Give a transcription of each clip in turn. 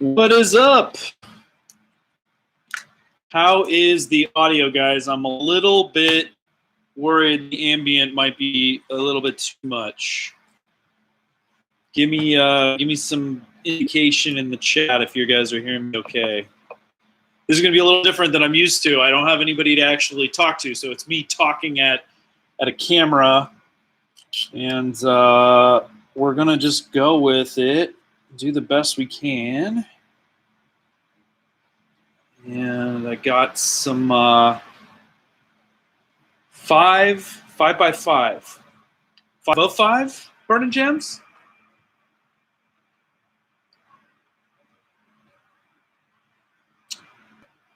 What is up? How is the audio, guys? I'm a little bit worried the ambient might be a little bit too much. Give me some indication in the chat if you guys are hearing me okay. This is going to be a little different than I'm used to. I don't have anybody to actually talk to, so it's me talking at a camera, and we're going to just go with it, do the best we can. And I got some 5x5. 505 burning gems?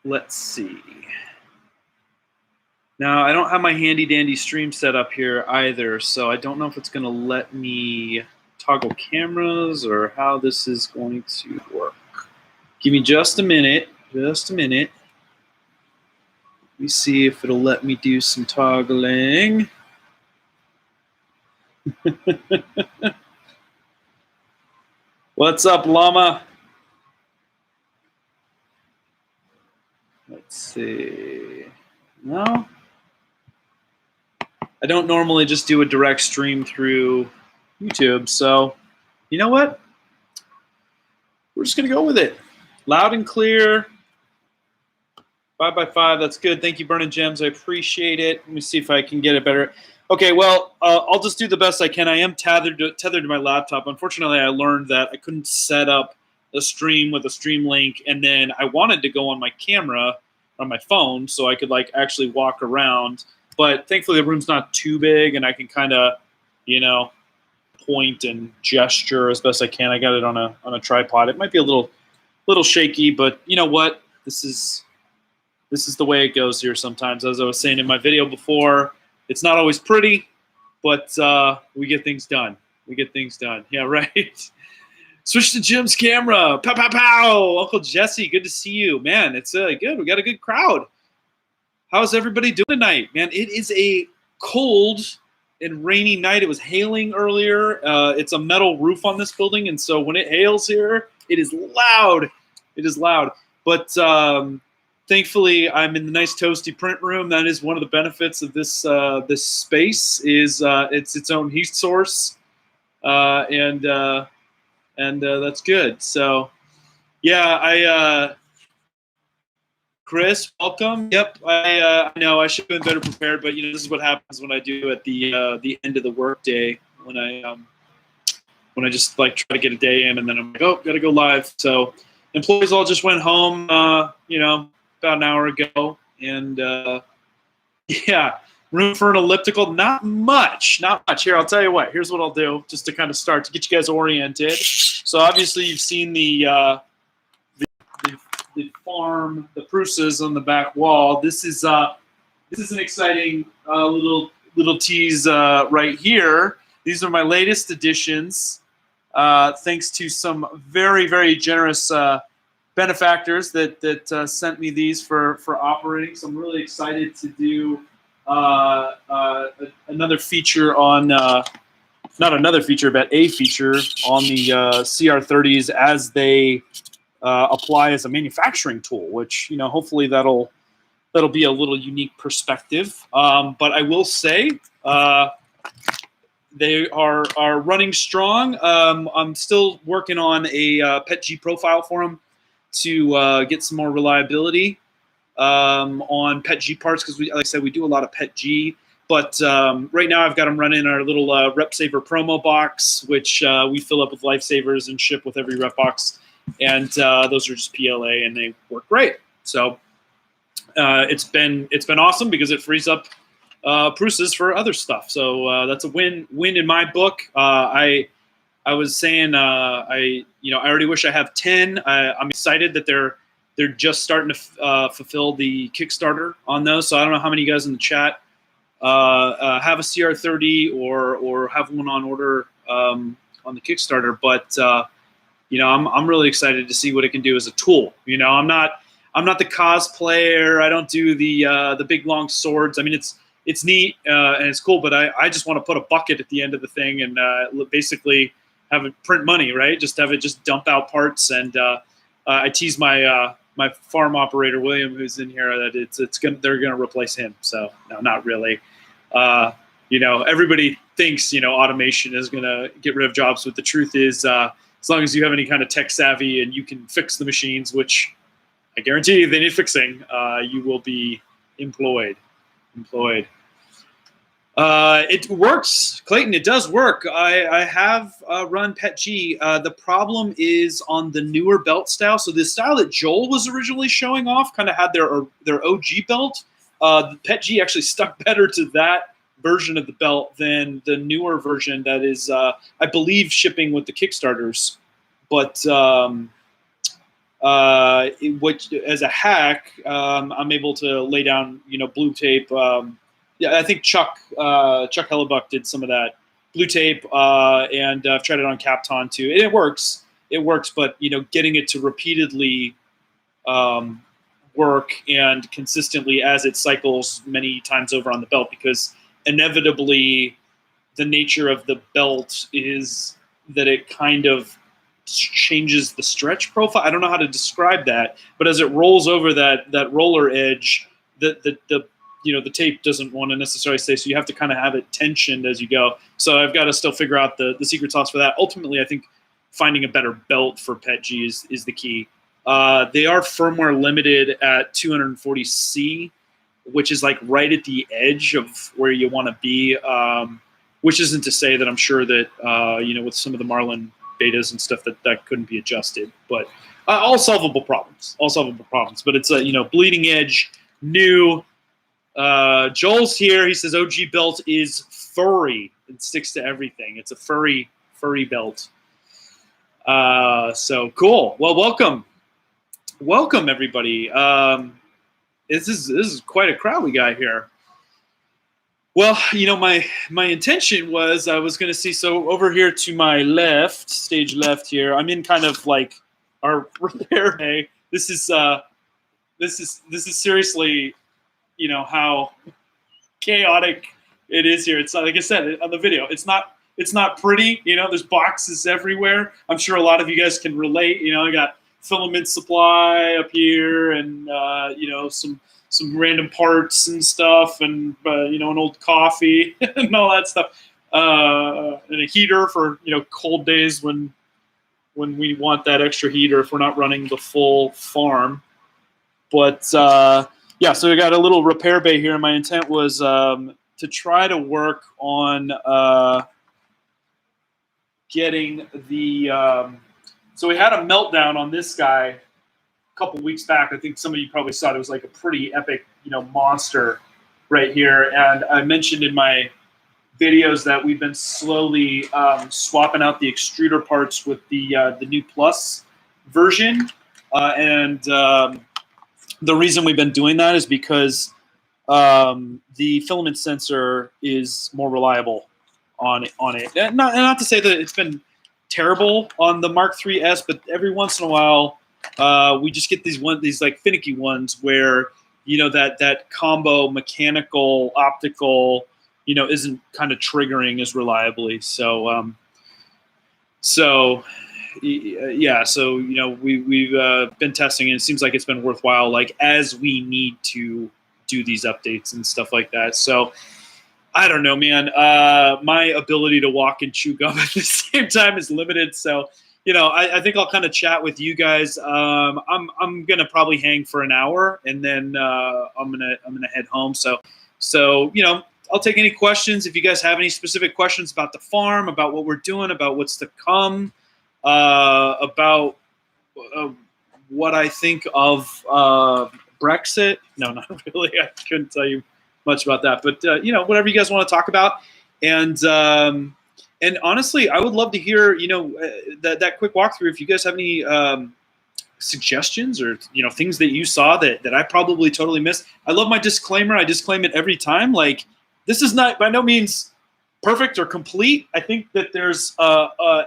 Let's see. Now, I don't have my handy dandy stream set up here either, so I don't know if it's going to let me toggle cameras or how this is going to work. Give me just a minute. Just a minute. Let me see if it'll let me do some toggling. What's up, llama? Let's see. No. I don't normally just do a direct stream through YouTube, so you know what? We're just going to go with it. Loud and clear. 5x5, that's good. Thank you, Burning Gems. I appreciate it. Let me see if I can get it better. Okay, well, I'll just do the best I can. I am tethered to my laptop. Unfortunately, I learned that I couldn't set up a stream with a stream link, and then I wanted to go on my camera on my phone so I could like actually walk around. But thankfully, the room's not too big, and I can kind of, you know, point and gesture as best I can. I got it on a tripod. It might be a little shaky, but you know what? This is the way it goes here sometimes. As I was saying in my video before, it's not always pretty, but we get things done. We get things done. Yeah, right. Switch to Jim's camera. Pow, pow, pow. Uncle Jesse, good to see you. Man, it's good. We got a good crowd. How's everybody doing tonight? Man, it is a cold and rainy night. It was hailing earlier. It's a metal roof on this building, and so when it hails here, it is loud. It is loud. But thankfully, I'm in the nice toasty print room. That is one of the benefits of this this space is it's its own heat source, and that's good. So, yeah, Chris, welcome. Yep, I know I should have been better prepared, but you know this is what happens when I do at the end of the workday when I just like try to get a day in and then I'm like, oh, gotta go live. So employees all just went home, you know, about an hour ago, and yeah, room for an elliptical, not much. Here, I'll tell you what. Here's what I'll do, just to kind of start to get you guys oriented. So obviously you've seen the farm, the Pruses on the back wall. This is an exciting little tease right here. These are my latest additions, thanks to some very, very generous benefactors that sent me these for operating. So I'm really excited to do another feature on, not another feature, but a feature on the CR30s as they apply as a manufacturing tool, which, you know, hopefully that'll be a little unique perspective. But I will say they are running strong. I'm still working on a PETG profile for them to get some more reliability on PETG parts, because like I said, we do a lot of PETG. But right now I've got them running our little RepSaver promo box, which we fill up with lifesavers and ship with every rep box. And those are just PLA, and they work great. So it's been awesome because it frees up Pruses for other stuff. So that's a win in my book. I was saying I already wish I have 10. I'm excited that they're just starting to fulfill the Kickstarter on those. So I don't know how many of you guys in the chat have a CR30 or have one on order on the Kickstarter, but you know, I'm really excited to see what it can do as a tool. You know, I'm not the cosplayer. I don't do the big long swords. I mean, it's neat and it's cool, but I just want to put a bucket at the end of the thing and basically have it print money, right? Just have it just dump out parts and I tease my my farm operator William, who's in here, that they're gonna replace him. So no, not really. Everybody thinks automation is gonna get rid of jobs, but the truth is, as long as you have any kind of tech savvy and you can fix the machines, which I guarantee you they need fixing, you will be employed. It works, Clayton. It does work. I have run PETG. The problem is on the newer belt style. So the style that Joel was originally showing off kind of had their OG belt. The PETG actually stuck better to that version of the belt than the newer version that is, I believe, shipping with the Kickstarters. But as a hack, I'm able to lay down, blue tape. I think Chuck Hellebuck did some of that blue tape, and I've tried it on Kapton too. And it works. But getting it to repeatedly work and consistently as it cycles many times over on the belt, because inevitably the nature of the belt is that it kind of changes the stretch profile. I don't know how to describe that, but as it rolls over that roller edge, the tape doesn't want to necessarily stay, so you have to kind of have it tensioned as you go. So I've got to still figure out the secret sauce for that. Ultimately, I think finding a better belt for PETG is the key. They are firmware limited at 240C, which is like right at the edge of where you want to be, which isn't to say that I'm sure that, with some of the Marlin betas and stuff that couldn't be adjusted, but all solvable problems, but it's a, bleeding edge, new. Joel's here. He says OG belt is furry and sticks to everything. It's a furry belt. So cool. Well, welcome everybody. This is quite a crowd we got here. Well, my intention was I was going to see, so over here to my left, stage left here, I'm in kind of like our repair bay. This is seriously, how chaotic it is here. It's like I said on the video, it's not pretty. There's boxes everywhere. I'm sure a lot of you guys can relate. I got filament supply up here, and some random parts and stuff, and an old coffee and all that stuff, and a heater for cold days when we want that extra heater if we're not running the full farm. But yeah, so we got a little repair bay here. My intent was to try to work on getting the. So we had a meltdown on this guy a couple weeks back. I think some of you probably saw it. It was like a pretty epic, monster right here. And I mentioned in my videos that we've been slowly swapping out the extruder parts with the new Plus version, and the reason we've been doing that is because the filament sensor is more reliable on it. And not to say that it's been terrible on the Mark III's, but every once in a while we just get these like finicky ones where that combo mechanical optical isn't kind of triggering as reliably. So yeah, so we've been testing, and it seems like it's been worthwhile, like as we need to do these updates and stuff like that. So I don't know, man. My ability to walk and chew gum at the same time is limited. So I think I'll kind of chat with you guys. I'm gonna probably hang for an hour, and then I'm gonna head home. So I'll take any questions if you guys have any specific questions about the farm, about what we're doing, about what's to come. About what I think of Brexit. No, not really. I couldn't tell you much about that. But whatever you guys want to talk about. And honestly, I would love to hear that quick walkthrough. If you guys have any suggestions or things that you saw that I probably totally missed. I love my disclaimer. I disclaim it every time. Like, this is not by no means perfect or complete. I think that there's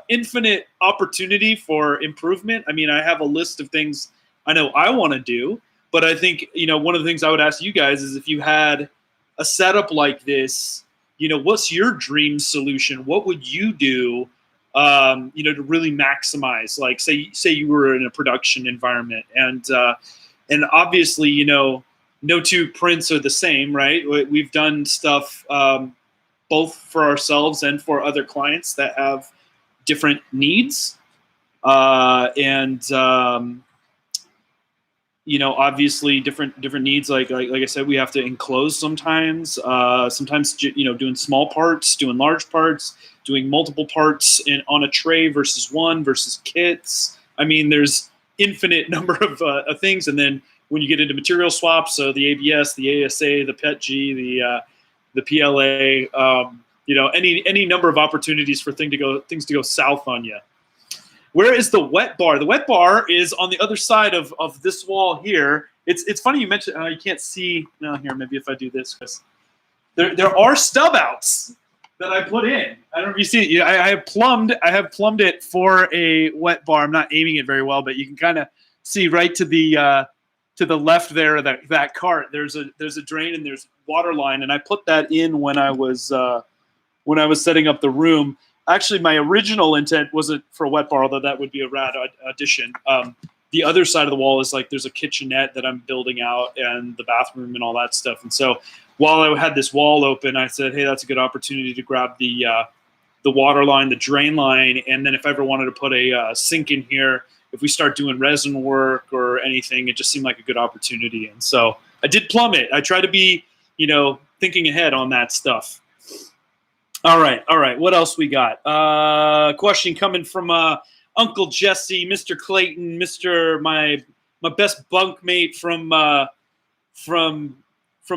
infinite opportunity for improvement. I mean, I have a list of things I know I want to do, but I think, one of the things I would ask you guys is if you had a setup like this, what's your dream solution? What would you do to really maximize, like say you were in a production environment, and obviously, no two prints are the same, right? We've done stuff both for ourselves and for other clients that have different needs, and obviously different needs. Like I said, we have to enclose sometimes. Sometimes doing small parts, doing large parts, doing multiple parts on a tray versus one versus kits. I mean, there's infinite number of things, and then when you get into material swaps, so the ABS, the ASA, the PETG, the PLA, any number of opportunities for things to go south on you. Where is the wet bar? The wet bar is on the other side of this wall here. It's funny you mentioned. You can't see now. Here, maybe if I do this, there are stub outs that I put in. I don't know if you see it. I have plumbed it for a wet bar. I'm not aiming it very well, but you can kind of see right to the left there of that cart. There's a drain and there's water line, and I put that in when I was setting up the room. Actually, my original intent wasn't for a wet bar, although that would be a rad addition. The other side of the wall is like there's a kitchenette that I'm building out and the bathroom and all that stuff. And so while I had this wall open, I said, hey, that's a good opportunity to grab the water line, the drain line, and then if I ever wanted to put a sink in here, if we start doing resin work or anything, it just seemed like a good opportunity. And so I did plumb it. I try to be, thinking ahead on that stuff. All right. What else we got? Question coming from Uncle Jesse, Mr. Clayton, my best bunkmate from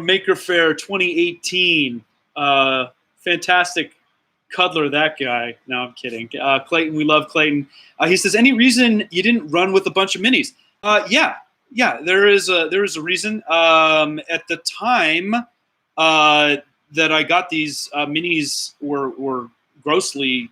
Maker Faire 2018. Fantastic cuddler, that guy. No, I'm kidding. Clayton, we love Clayton. He says, any reason you didn't run with a bunch of minis? Yeah. There is a reason. At the time, that I got these minis were grossly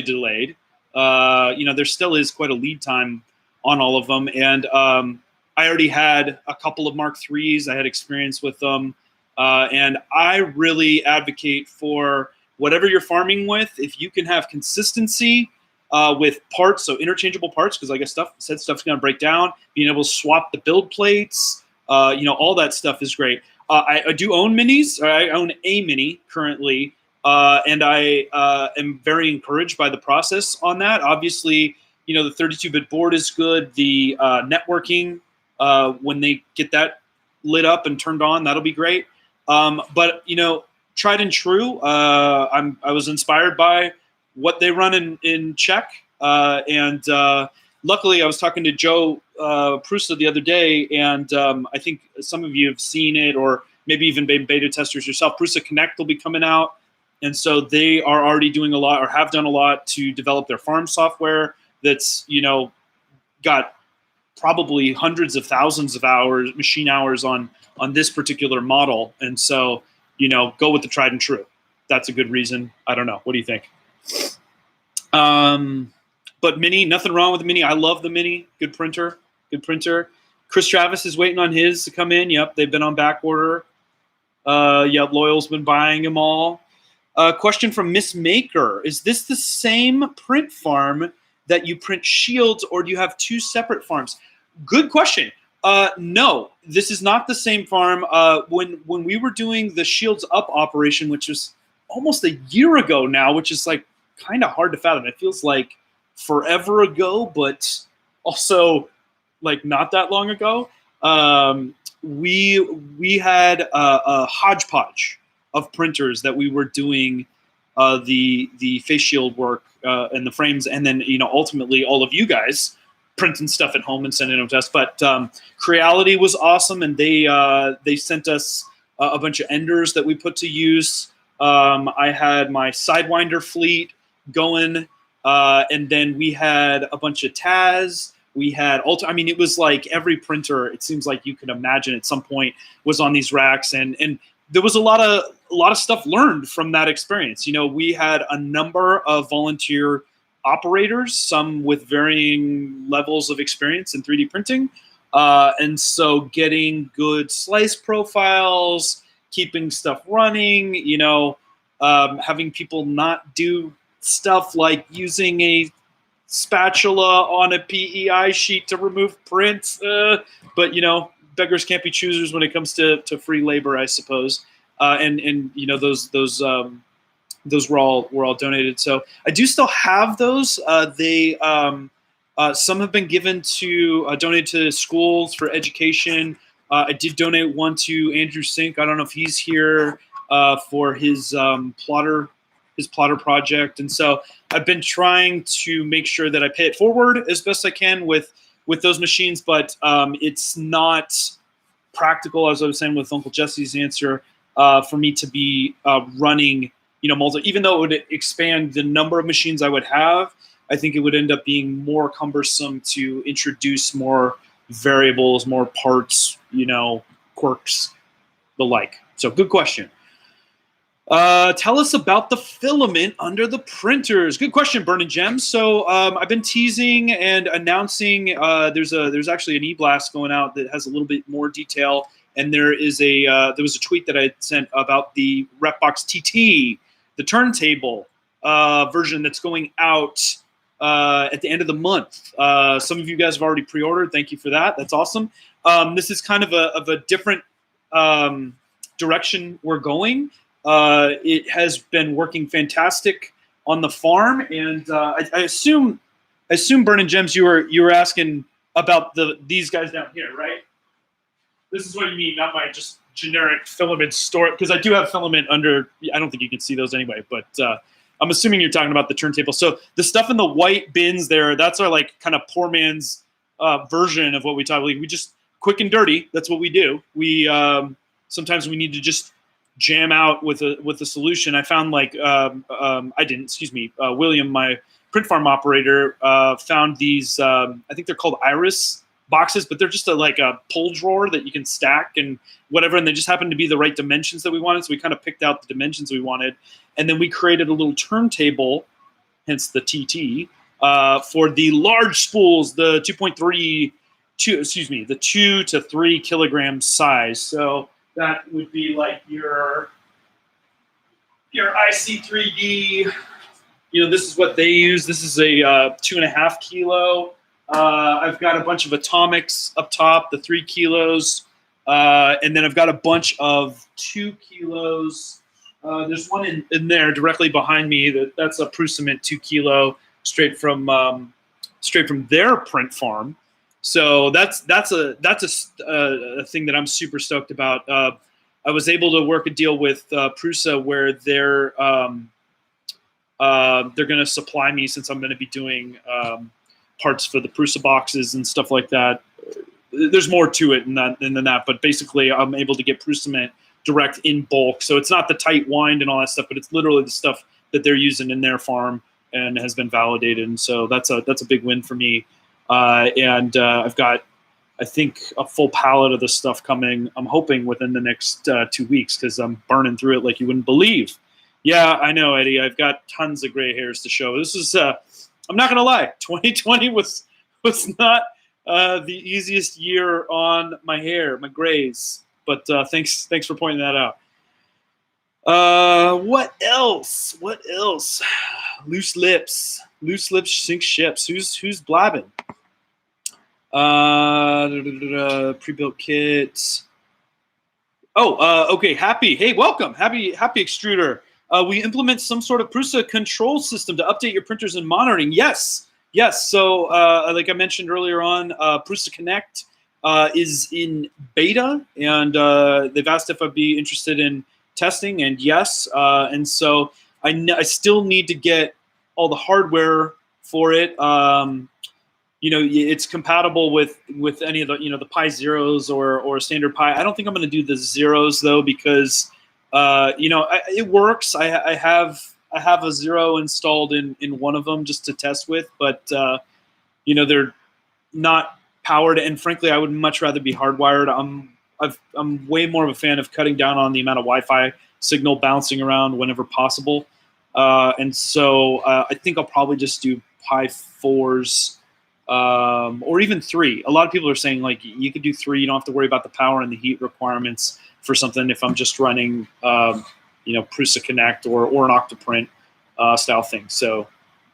delayed. There still is quite a lead time on all of them, and I already had a couple of Mark IIIs. I had experience with them, and I really advocate for whatever you're farming with. If you can have consistency with parts, so interchangeable parts, because like I said, stuff's going to break down. Being able to swap the build plates, all that stuff is great. I do own minis. I own a mini currently, and I am very encouraged by the process on that. Obviously, the 32-bit board is good. The networking, when they get that lit up and turned on, that'll be great. But tried and true. I was inspired by what they run in Czech, and luckily, I was talking to Joe Prusa the other day, and I think some of you have seen it, or maybe even been beta testers yourself. Prusa Connect will be coming out, and so they are already doing a lot, or have done a lot, to develop their farm software that's got probably hundreds of thousands of hours, machine hours on this particular model. And so go with the tried and true. That's a good reason. I don't know. What do you think? But Mini, nothing wrong with the Mini. I love the Mini. Good printer. Chris Travis is waiting on his to come in. Yep, they've been on back order. Yep, Loyal's been buying them all. Question from Miss Maker. Is this the same print farm that you print shields, or do you have two separate farms? Good question. No, this is not the same farm. When we were doing the Shields Up operation, which was almost a year ago now, which is like kind of hard to fathom. It feels like forever ago, but also like not that long ago. We had a hodgepodge of printers that we were doing the face shield work and the frames, and then ultimately all of you guys printing stuff at home and sending them to us. But Creality was awesome, and they sent us a bunch of enders that we put to use. I had my Sidewinder fleet going, and then we had a bunch of Taz. We had it was like every printer, it seems like you can imagine at some point, was on these racks, and there was a lot of stuff learned from that experience. We had a number of volunteer operators, some with varying levels of experience in 3D printing, and so getting good slice profiles, keeping stuff running, having people not do stuff like using a spatula on a PEI sheet to remove prints. But beggars can't be choosers when it comes to free labor, I suppose. And those were all donated. So I do still have those. They some have been given to donated to schools for education. I did donate one to Andrew Sink. I don't know if he's here for his plotter project. And so I've been trying to make sure that I pay it forward as best I can with those machines, but it's not practical, as I was saying with Uncle Jesse's answer, for me to be running, even though it would expand the number of machines I would have. I think it would end up being more cumbersome to introduce more variables, more parts, quirks, the like. So good question. Tell us about the filament under the printers. Good question, Burning Gems. So I've been teasing and announcing. There's actually an e-blast going out that has a little bit more detail, and there was a tweet that I sent about the Repbox TT, the turntable version that's going out at the end of the month. Some of you guys have already pre-ordered. Thank you for that. That's awesome. This is kind of a different direction we're going. It has been working fantastic on the farm, and I assume Burning Gems, you were asking about these guys down here, right? This is what you mean, not my just generic filament store, because I do have filament under. I don't think you can see those anyway, but I'm assuming you're talking about the turntable. So the stuff in the white bins there, that's our like kind of poor man's version of what we talk. Like we just quick and dirty. That's what we do. We sometimes we need to just jam out with a solution. I found William, my print farm operator, found these. I think they're called Iris boxes, but they're just like a pull drawer that you can stack and whatever. And they just happen to be the right dimensions that we wanted. So we kind of picked out the dimensions we wanted, and then we created a little turntable, hence the TT, for the large spools, the 2 to 3 kilogram size. So that would be like your IC3D. This is what they use. This is a 2.5 kilo. I've got a bunch of atomics up top, the 3 kilos, and then I've got a bunch of 2 kilos. There's one in there directly behind me. That's a Filament 2 kilo, straight from their print farm. So that's a thing that I'm super stoked about. I was able to work a deal with Prusa where they're going to supply me, since I'm going to be doing parts for the Prusa boxes and stuff like that. There's more to it than that, but basically I'm able to get Filament direct in bulk. So it's not the tight wind and all that stuff, but it's literally the stuff that they're using in their farm and has been validated. And so that's a big win for me. And I've got, I think, a full pallet of this stuff coming, I'm hoping, within the next 2 weeks, because I'm burning through it like you wouldn't believe. Yeah, I know, Eddie. I've got tons of gray hairs to show. This is, I'm not going to lie, 2020 was not the easiest year on my hair, my grays. But thanks for pointing that out. What else? Loose lips sink ships. Who's blabbing? Pre-built kits. Okay. Happy. Hey, welcome. Happy Extruder. We implement some sort of Prusa control system to update your printers and monitoring. Yes. So, like I mentioned earlier on, Prusa Connect is in beta, and they've asked if I'd be interested in testing, and yes. And so I still need to get all the hardware for it. It's compatible with any of the the Pi Zeros or standard Pi. I don't think I'm going to do the Zeros though, because it works. I have a Zero installed in one of them just to test with, but they're not powered, and frankly, I would much rather be hardwired. I'm way more of a fan of cutting down on the amount of Wi-Fi signal bouncing around whenever possible, and so I think I'll probably just do Pi 4s. Or even 3. A lot of people are saying like you could do 3. You don't have to worry about the power and the heat requirements for something if I'm just running, Prusa Connect or an Octoprint. style thing. So,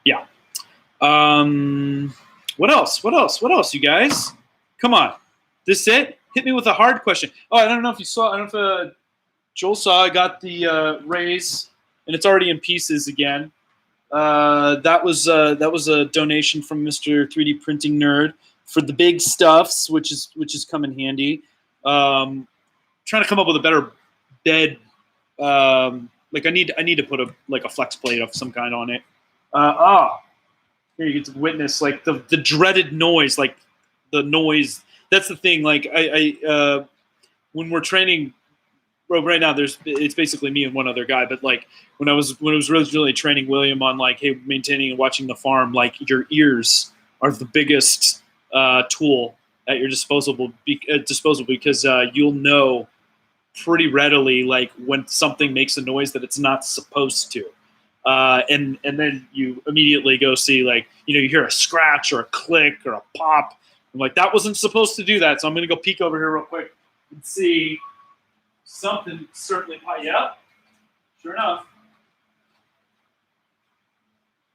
yeah. What else, you guys? Come on. This it? Hit me with a hard question. Oh, I don't know if you saw. I don't know if Joel saw. I got the raise, and it's already in pieces again. That was a donation from Mr. 3D Printing Nerd for the big stuffs, which is come in handy. Trying to come up with a better bed. Like I need to put a flex plate of some kind on it. Here you get to witness like the dreaded noise, like the noise. That's the thing. Like I when we're training. Well, right now it's basically me and one other guy, but like when I was originally training William on like, hey, maintaining and watching the farm, like your ears are the biggest tool at your disposal because you'll know pretty readily like when something makes a noise that it's not supposed to, and then you immediately go see like you hear a scratch or a click or a pop. I'm like, that wasn't supposed to do that, so I'm gonna go peek over here real quick and see. Something certainly, yeah, sure enough.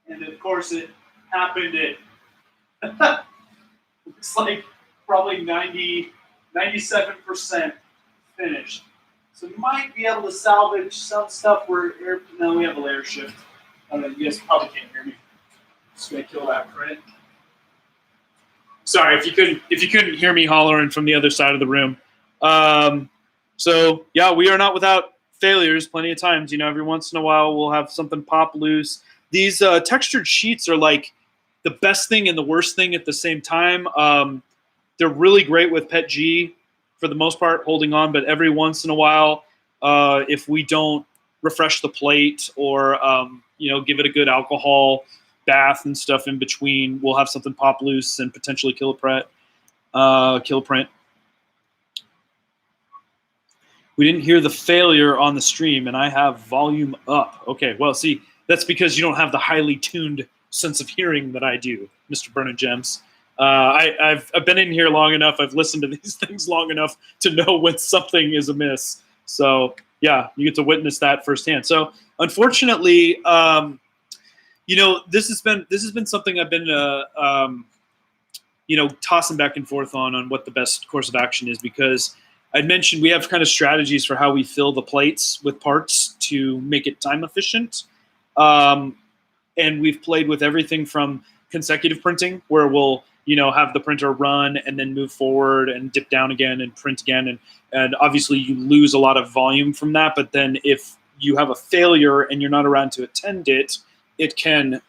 And of course, it happened at, looks like probably 97% finished. So you might be able to salvage some stuff where, no, we have a layer shift. I don't know, you guys probably can't hear me. Just gonna kill that print. Sorry if you couldn't hear me hollering from the other side of the room. So yeah, we are not without failures. Plenty of times, every once in a while we'll have something pop loose. These textured sheets are like the best thing and the worst thing at the same time. They're really great with PETG for the most part, holding on. But every once in a while, if we don't refresh the plate or give it a good alcohol bath and stuff in between, we'll have something pop loose and potentially kill a print. We didn't hear the failure on the stream, and I have volume up. Okay, well, see, that's because you don't have the highly tuned sense of hearing that I do, Mr. Burn and Gems. I've been in here long enough. I've listened to these things long enough to know when something is amiss. So, yeah, you get to witness that firsthand. So, unfortunately, this has been something I've been tossing back and forth on what the best course of action is because I'd mentioned we have kind of strategies for how we fill the plates with parts to make it time efficient. And we've played with everything from consecutive printing, where we'll, have the printer run and then move forward and dip down again and print again. And obviously you lose a lot of volume from that. But then if you have a failure and you're not around to attend it, it can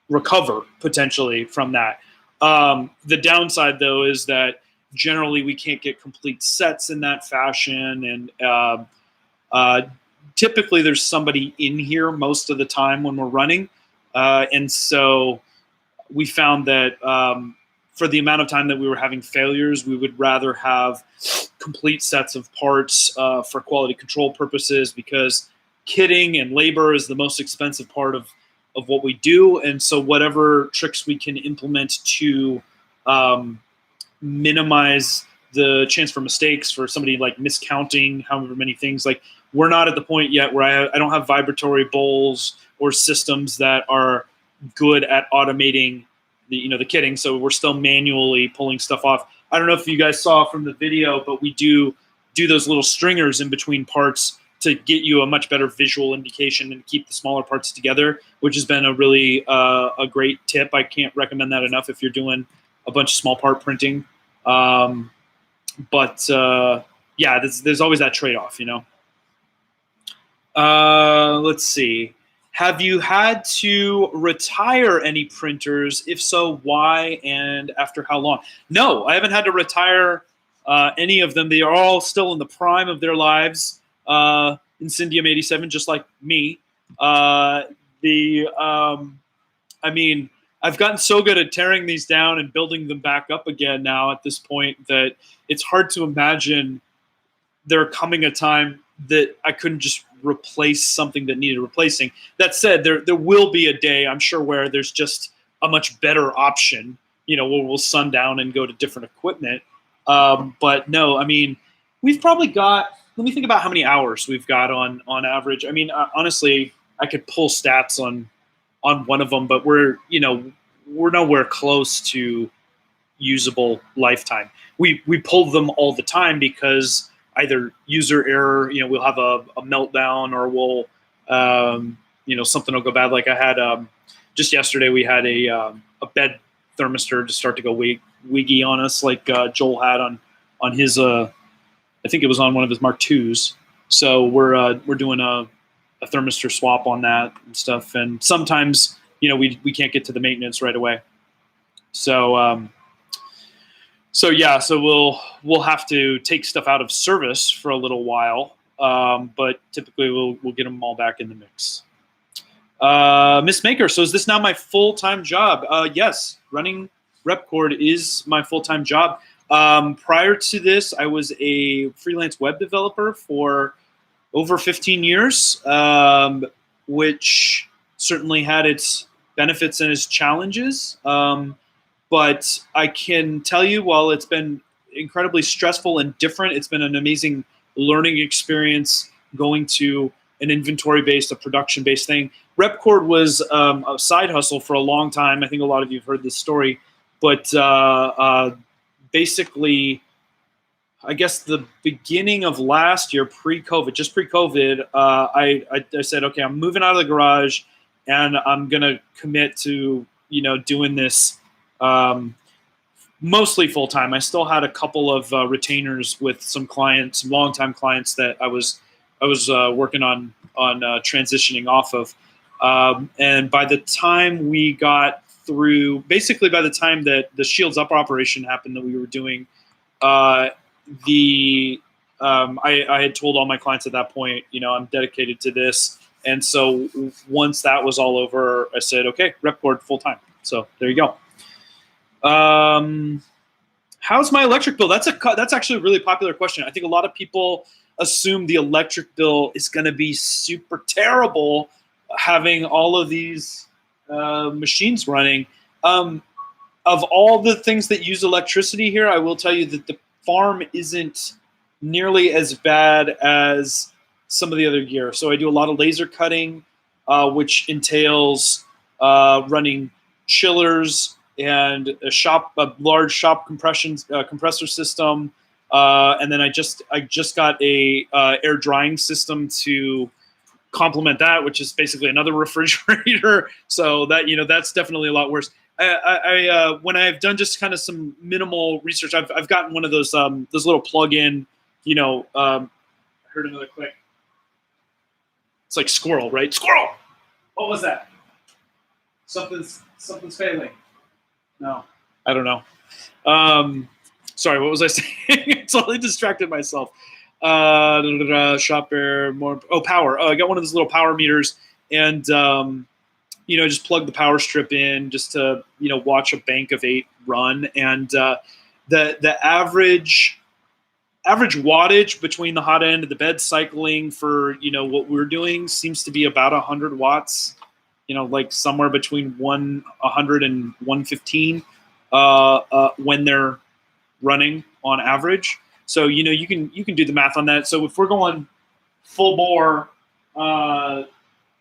recover potentially from that. The downside, though, is that generally we can't get complete sets in that fashion, and typically there's somebody in here most of the time when we're running, and so we found that for the amount of time that we were having failures, we would rather have complete sets of parts for quality control purposes, because kitting and labor is the most expensive part of what we do, and so whatever tricks we can implement to minimize the chance for mistakes, for somebody like miscounting however many things. Like, we're not at the point yet where I don't have vibratory bowls or systems that are good at automating the kitting. So we're still manually pulling stuff off. I don't know if you guys saw from the video, but we do those little stringers in between parts to get you a much better visual indication and keep the smaller parts together, which has been a really a great tip. I can't recommend that enough if you're doing a bunch of small part printing. But yeah, there's always that trade-off, Let's see. Have you had to retire any printers? If so, why and after how long? No, I haven't had to retire any of them. They are all still in the prime of their lives. Incendium 87, just like me. I mean, I've gotten so good at tearing these down and building them back up again now at this point that it's hard to imagine there coming a time that I couldn't just replace something that needed replacing. That said, there will be a day, I'm sure, where there's just a much better option, where we'll sundown and go to different equipment. But no, I mean, we've probably got, let me think about how many hours we've got on average. I mean, honestly, I could pull stats on on one of them, but we're nowhere close to usable lifetime. We pull them all the time because either user error, we'll have a meltdown, or we'll something will go bad. Like I had just yesterday, we had a bed thermistor to start to go wiggy on us, like Joel had on his I think it was on one of his Mark IIs. So we're doing a thermistor swap on that and stuff. And sometimes we can't get to the maintenance right away. So we'll have to take stuff out of service for a little while, but typically we'll get them all back in the mix. Miss Maker, so is this now my full-time job? Yes, running Repkord is my full-time job. Prior to this, I was a freelance web developer for over 15 years, which certainly had its benefits and its challenges. But I can tell you, while it's been incredibly stressful and different, it's been an amazing learning experience going to an inventory-based, a production-based thing. Repkord was a side hustle for a long time. I think a lot of you have heard this story. But basically, I guess the beginning of last year, pre-COVID, I said, okay, I'm moving out of the garage, and I'm going to commit to doing this mostly full time. I still had a couple of retainers with some clients, some longtime clients that I was working on transitioning off of. And by the time we got through, basically by the time that the Shields Up operation happened that we were doing, I had told all my clients at that point, I'm dedicated to this. And so once that was all over, I said, okay, Repkord full time. So there you go. How's my electric bill? That's actually a really popular question. I think a lot of people assume the electric bill is going to be super terrible having all of these machines running. Of all the things that use electricity here, I will tell you that the farm isn't nearly as bad as some of the other gear. So I do a lot of laser cutting, which entails running chillers and a large shop compressor system, and then I just got a air drying system to complement that, which is basically another refrigerator. So that that's definitely a lot worse. When I've done just kind of some minimal research, I've gotten one of those little plug-in, I heard another click. It's like squirrel, right? Squirrel. What was that? Something's failing. No, I don't know. Sorry, what was I saying? I totally distracted myself. Shop air, more. Oh, power. I got one of those little power meters, and just plug the power strip in just to watch a bank of 8 run, and the average wattage between the hot end and the bed cycling for what we're doing seems to be about 100 watts. Like somewhere between 100 and 115 when they're running on average. So you can do the math on that. So if we're going full bore,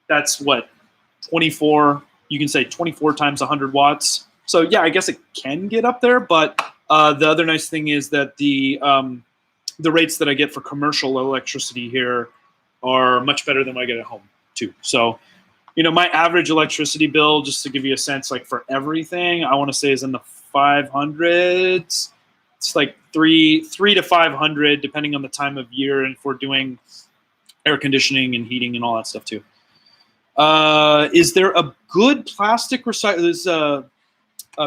that's what 24. You can say 24 times 100 watts. So yeah, I guess it can get up there. But the other nice thing is that the rates that I get for commercial electricity here are much better than what I get at home too. So. My average electricity bill, just to give you a sense, like for everything, I want to say is in the 500s. It's like three to 500, depending on the time of year, and if we're doing air conditioning and heating and all that stuff too. Is there a good plastic recycler? There's a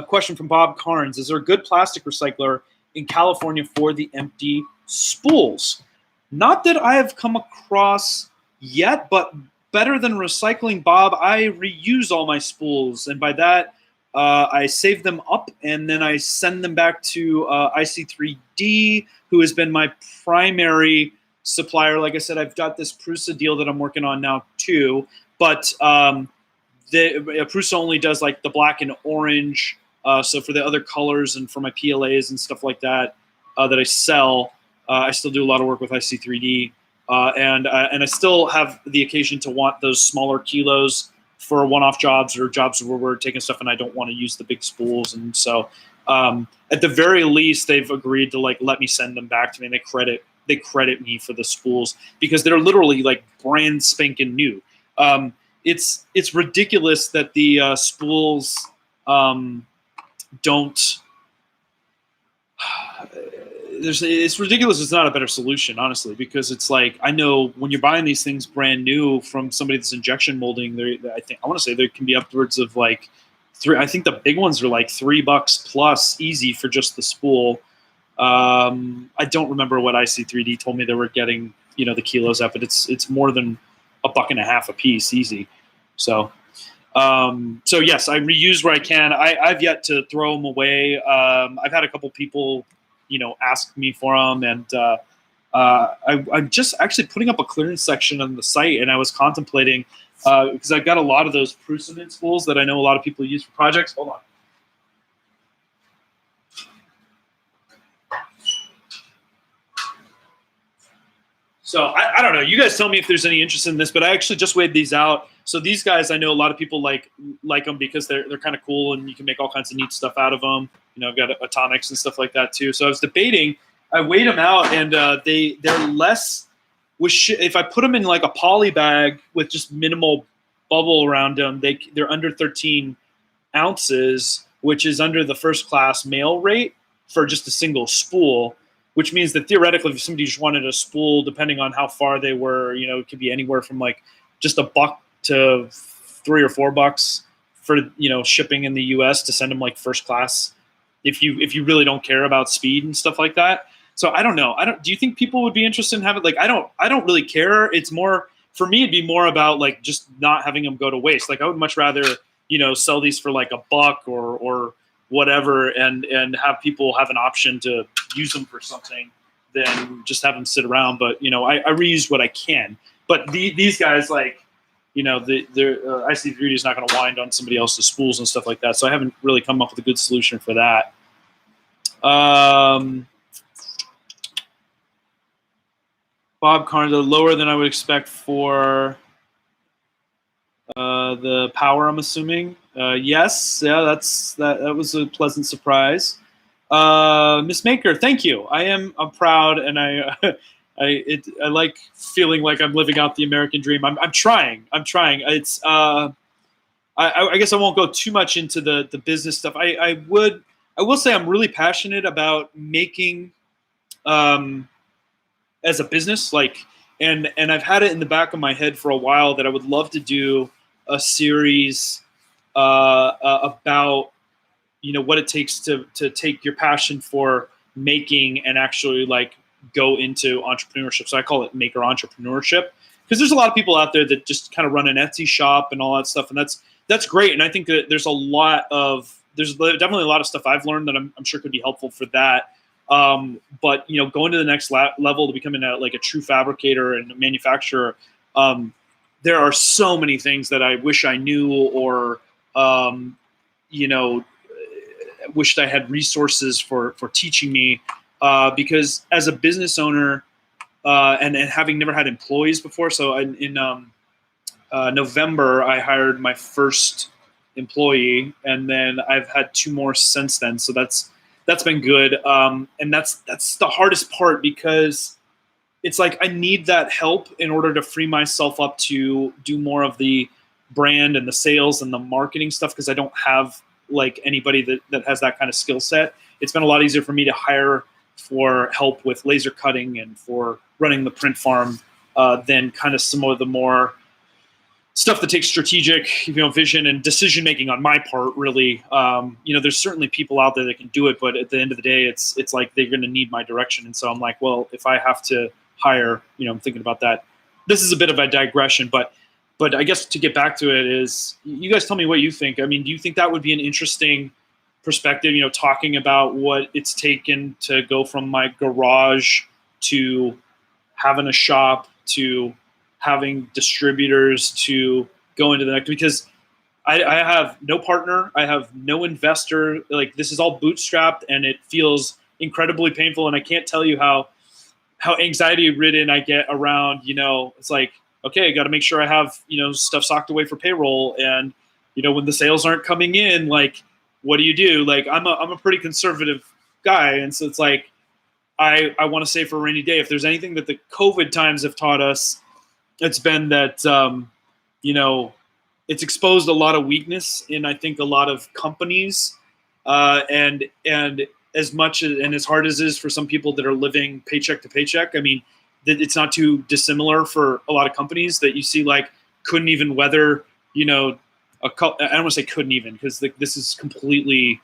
question from Bob Carnes. Is there a good plastic recycler in California for the empty spools? Not that I have come across yet, but better than recycling, Bob, I reuse all my spools, and by that, I save them up, and then I send them back to IC3D, who has been my primary supplier. Like I said, I've got this Prusa deal that I'm working on now too, but Prusa only does like the black and orange, so for the other colors and for my PLAs and stuff like that that I sell, I still do a lot of work with IC3D. And I still have the occasion to want those smaller kilos for one-off jobs or jobs where we're taking stuff and I don't want to use the big spools. And so at the very least, they've agreed to like let me send them back to me, and they credit me for the spools because they're literally like brand spanking new. It's ridiculous that the spools don't. It's ridiculous. It's not a better solution, honestly, because it's like I know when you're buying these things brand new from somebody that's injection molding, I want to say there can be upwards of like three. I think the big ones are like $3 plus easy for just the spool. I don't remember what IC3D told me they were getting, the kilos at, but it's more than $1.50 a piece easy. So yes, I reuse where I can. I've yet to throw them away. I've had a couple people, ask me for them, and I'm just actually putting up a clearance section on the site, and I was contemplating because I've got a lot of those Prusament spools that I know a lot of people use for projects. Hold on. So I don't know. You guys tell me if there's any interest in this, but I actually just weighed these out. So these guys, I know a lot of people like them because they're kind of cool and you can make all kinds of neat stuff out of them. I've got atomics and stuff like that too. So I was debating. I weighed them out, and they're less. If I put them in like a poly bag with just minimal bubble around them, they're under 13 ounces, which is under the first class mail rate for just a single spool. Which means that theoretically, if somebody just wanted a spool, depending on how far they were, it could be anywhere from like just $1 to $3 or $4 for shipping in the U.S. to send them like first class. If you really don't care about speed and stuff like that. So I don't know. Do you think people would be interested in having, like, I don't really care. It's more for me. It'd be more about like just not having them go to waste. Like I would much rather sell these for like $1 or whatever, and have people have an option to use them for something than just have them sit around. But I reuse what I can. But these guys, like, the IC3D is not going to wind on somebody else's spools and stuff like that. So I haven't really come up with a good solution for that. Bob Carnes, lower than I would expect for the power, I'm assuming. Yes, yeah, that was a pleasant surprise. Miss Maker, thank you. I'm proud, and I like feeling like I'm living out the American dream. I'm trying. It's I guess I won't go too much into the business stuff. I will say I'm really passionate about making as a business, like, and I've had it in the back of my head for a while that I would love to do a series about what it takes to take your passion for making and actually like go into entrepreneurship. So I call it maker entrepreneurship, because there's a lot of people out there that just kind of run an Etsy shop and all that stuff, and that's great. And I think that there's definitely a lot of stuff I've learned that I'm sure could be helpful for that. But going to the next level to becoming a true fabricator and manufacturer, there are so many things that I wish I knew, or wished I had resources for teaching me, because as a business owner and having never had employees before, so in November I hired my first employee, and then I've had 2 more since then. So that's been good, and that's the hardest part, because it's like I need that help in order to free myself up to do more of the brand and the sales and the marketing stuff, because I don't have like anybody that has that kind of skill set. It's been a lot easier for me to hire for help with laser cutting and for running the print farm than kind of some of the more stuff that takes strategic, vision and decision making on my part. Really, there's certainly people out there that can do it, but at the end of the day, it's like they're going to need my direction. And so I'm like, well, if I have to hire, I'm thinking about that. This is a bit of a digression, but I guess to get back to it is, you guys tell me what you think. I mean, do you think that would be an interesting perspective, talking about what it's taken to go from my garage to having a shop to having distributors to go into the next, because I have no partner, I have no investor, like this is all bootstrapped, and it feels incredibly painful. And I can't tell you how anxiety ridden I get around, it's like, okay, got to make sure I have, stuff socked away for payroll. And, when the sales aren't coming in, like, what do you do? Like, I'm a pretty conservative guy. And so it's like, I want to save for a rainy day. If there's anything that the COVID times have taught us, it's been that, it's exposed a lot of weakness in, I think, a lot of companies. And as much and as hard as it is for some people that are living paycheck to paycheck, I mean, it's not too dissimilar for a lot of companies that you see, like, couldn't even weather, I don't want to say couldn't even, because this is completely,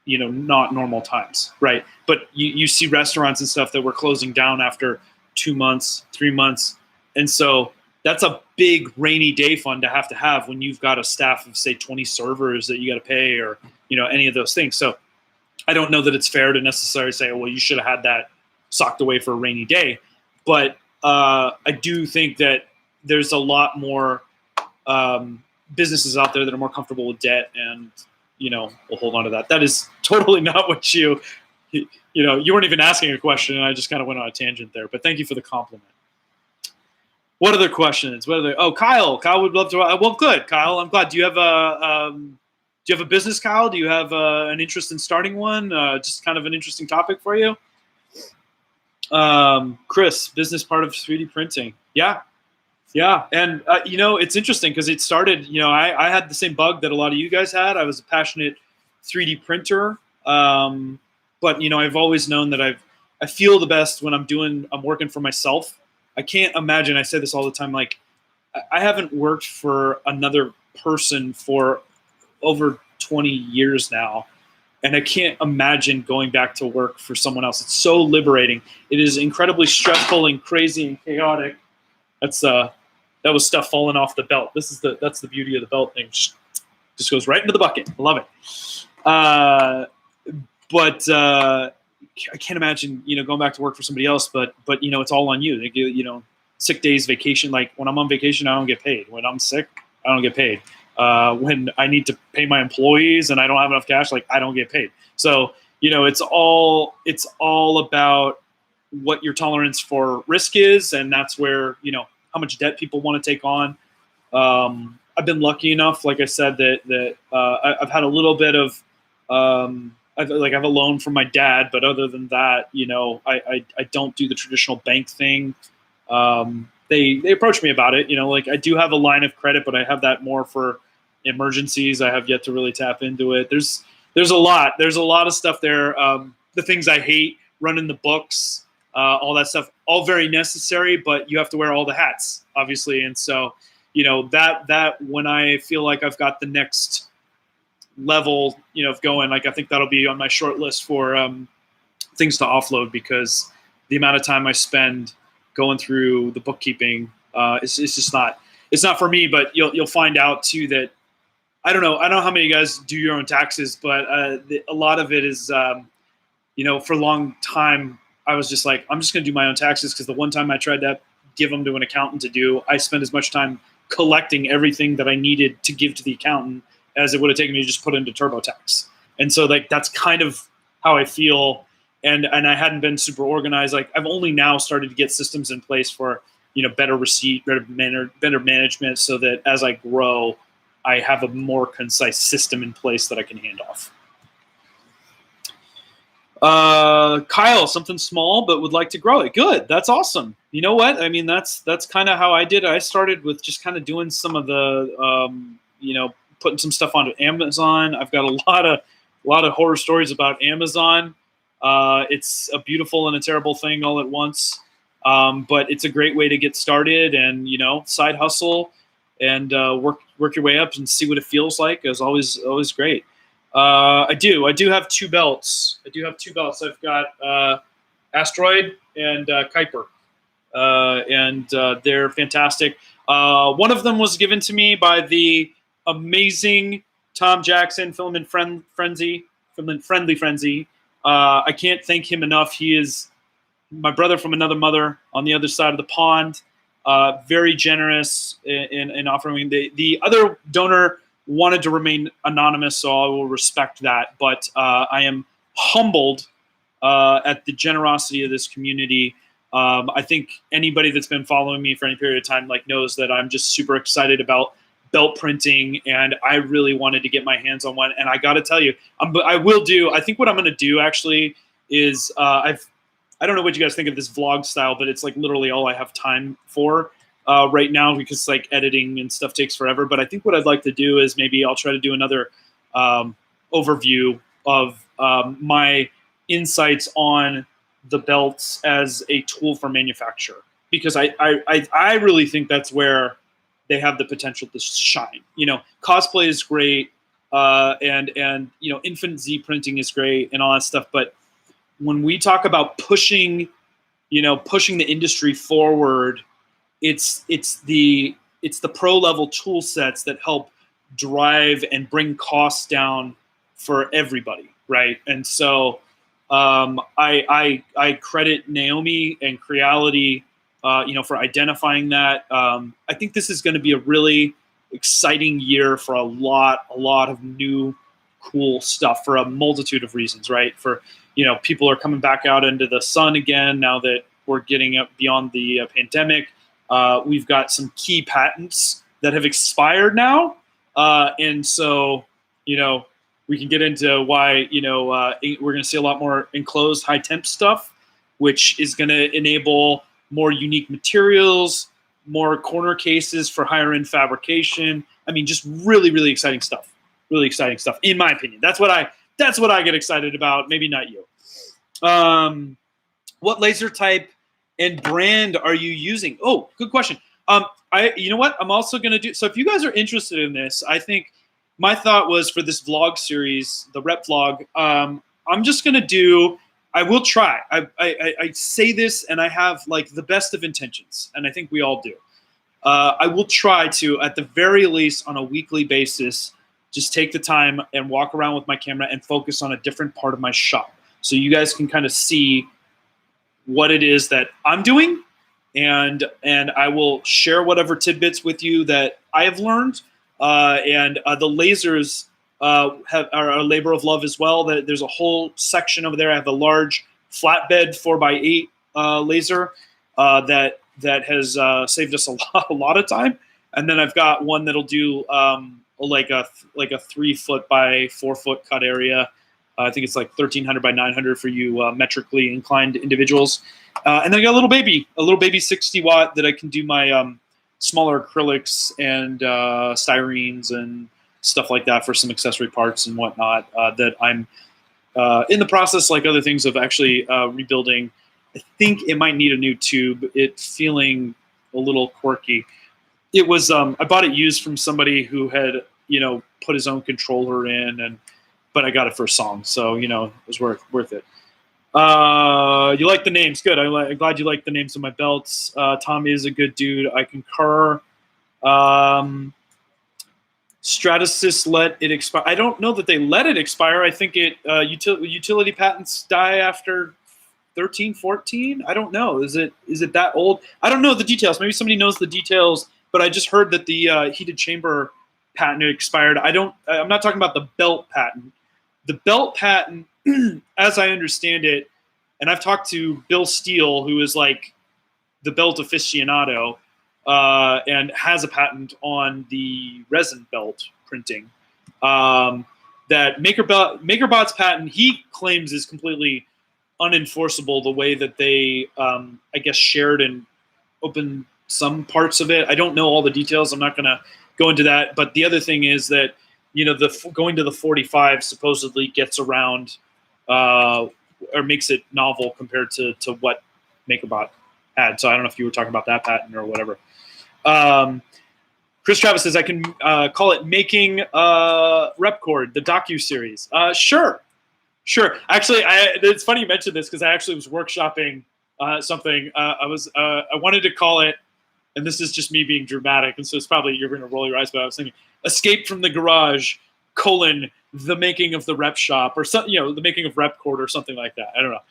not normal times, right? But you see restaurants and stuff that were closing down after 2 months, 3 months. And so that's a big rainy day fund to have when you've got a staff of, say, 20 servers that you got to pay, or, any of those things. So I don't know that it's fair to necessarily say, well, you should have had that socked away for a rainy day. But I do think that there's a lot more businesses out there that are more comfortable with debt, and, we'll hold on to that. That is totally not what you weren't even asking a question, and I just kind of went on a tangent there. But thank you for the compliment. What other questions? Kyle. Kyle would love to. Well, good, Kyle. I'm glad. Do you have a business, Kyle? Do you have an interest in starting one? Just kind of an interesting topic for you. Chris, business part of 3D printing. Yeah. And, it's interesting because it started, I had the same bug that a lot of you guys had. I was a passionate 3D printer. But, I've always known that I feel the best when I'm working for myself. I can't imagine, I say this all the time, like, I haven't worked for another person for over 20 years now. And I can't imagine going back to work for someone else. It's so liberating. It is incredibly stressful and crazy and chaotic. That was stuff falling off the belt. That's the beauty of the belt thing. Just goes right into the bucket. I love it. But I can't imagine, going back to work for somebody else. But it's all on you. They give, sick days, vacation. Like, when I'm on vacation, I don't get paid. When I'm sick, I don't get paid. When I need to pay my employees and I don't have enough cash, like, I don't get paid. So, it's all about what your tolerance for risk is. And that's where, how much debt people want to take on. I've been lucky enough, like I said, that I've had a little bit of, I have a loan from my dad, but other than that, I don't do the traditional bank thing. They approached me about it, like, I do have a line of credit, but I have that more for emergencies. I have yet to really tap into it. There's a lot of stuff there. The things I hate, running the books, all that stuff, all very necessary, but you have to wear all the hats, obviously. And so, that when I feel like I've got the next level, of going, like, I think that'll be on my short list for things to offload, because the amount of time I spend going through the bookkeeping, it's just not, it's not for me. But you'll find out too that I don't know how many of you guys do your own taxes, but a lot of it is, for a long time I was just like, I'm just going to do my own taxes, because the one time I tried to give them to an accountant to do, I spent as much time collecting everything that I needed to give to the accountant as it would have taken me to just put into TurboTax. And so, like, that's kind of how I feel. And I hadn't been super organized. Like, I've only now started to get systems in place for, better receipt, better management, so that as I grow, I have a more concise system in place that I can hand off. Kyle, something small, but would like to grow it. Good. That's awesome. You know what? I mean, that's kind of how I did it. I started with just kind of doing some of the, putting some stuff onto Amazon. I've got a lot of horror stories about Amazon. It's a beautiful and a terrible thing all at once. But it's a great way to get started and, side hustle and work your way up and see what it feels like. Is always great. I do have two belts. I've got Asteroid and Kuiper, and they're fantastic. One of them was given to me by the amazing Tom Jackson, Filament Friendly Frenzy. I can't thank him enough. He is my brother from another mother on the other side of the pond. Very generous in offering. The other donor wanted to remain anonymous, so I will respect that. But I am humbled at the generosity of this community. I think anybody that's been following me for any period of time like knows that I'm just super excited about belt printing, and I really wanted to get my hands on one. And I got to tell you, I think what I'm going to do actually is I don't know what you guys think of this vlog style, but it's like literally all I have time for right now, because like editing and stuff takes forever. But I think what I'd like to do is maybe I'll try to do another overview of my insights on the belts as a tool for manufacture, because I really think that's where they have the potential to shine. You know, cosplay is great, and you know, Infinite Z printing is great and all that stuff, but when we talk about pushing the industry forward, it's the pro level tool sets that help drive and bring costs down for everybody, right? And so I credit Naomi and Creality, for identifying that. I think this is going to be a really exciting year for a lot of new cool stuff for a multitude of reasons, right? For, people are coming back out into the sun again now that we're getting up beyond the pandemic. We've got some key patents that have expired now. And so, we can get into why, we're going to see a lot more enclosed high temp stuff, which is going to enable more unique materials, more corner cases for higher end fabrication. I mean, just really, really exciting stuff. Really exciting stuff, in my opinion. That's what I get excited about. Maybe not you. What laser type and brand are you using? Oh, good question. You know what? I'm also going to do, so if you guys are interested in this, I think my thought was for this vlog series, the rep vlog, I'm just going to do, I will try. I say this and I have like the best of intentions, and I think we all do. I will try to, at the very least on a weekly basis, just take the time and walk around with my camera and focus on a different part of my shop, so you guys can kind of see what it is that I'm doing, and I will share whatever tidbits with you that I have learned. And the lasers are a labor of love as well. There's a whole section over there. I have a large flatbed 4x8 laser that has saved us a lot of time. And then I've got one that'll do like a 3 foot by 4 foot cut area. I think it's like 1300 by 900 for you metrically inclined individuals. And then I got a little baby 60 watt that I can do my smaller acrylics and styrenes and stuff like that for some accessory parts and whatnot that I'm in the process, like other things, of actually rebuilding. I think it might need a new tube. It's feeling a little quirky. It was I bought it used from somebody who had put his own controller in, but I got it for a song, so it was worth it. You like the names? Good. I'm glad you like the names of my belts. Tom is a good dude. I concur. Stratasys let it expire. I don't know that they let it expire. I think utility patents die after 13, 14. I don't know. Is it that old? I don't know the details. Maybe somebody knows the details. But I just heard that the heated chamber patent expired. I'm not talking about the belt patent. The belt patent, as I understand it, and I've talked to Bill Steele, who is like the belt aficionado, and has a patent on the resin belt printing. That MakerBot's patent, he claims, is completely unenforceable the way that they, I guess, shared and opened some parts of it. I don't know all the details. I'm not going to go into that. But the other thing is that, going to the 45 supposedly gets around or makes it novel compared to what MakerBot had. So I don't know if you were talking about that patent or whatever. Chris Travis says, I can call it Making Repkord, the docu-series. Sure. Actually, it's funny you mentioned this, because I actually was workshopping something. I wanted to call it, and this is just me being dramatic, and so it's probably, you're going to roll your eyes, but I was thinking, Escape from the Garage, the making of the rep shop, or something, the making of Repkord, or something like that. I don't know.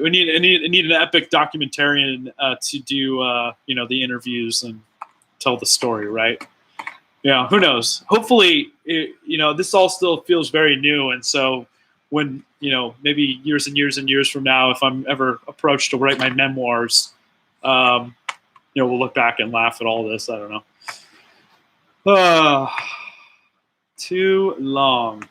We need an epic documentarian to do the interviews and tell the story, right? Yeah, who knows? Hopefully, this all still feels very new, and so when, maybe years and years and years from now, if I'm ever approached to write my memoirs, we'll look back and laugh at all this. I don't know. Too long.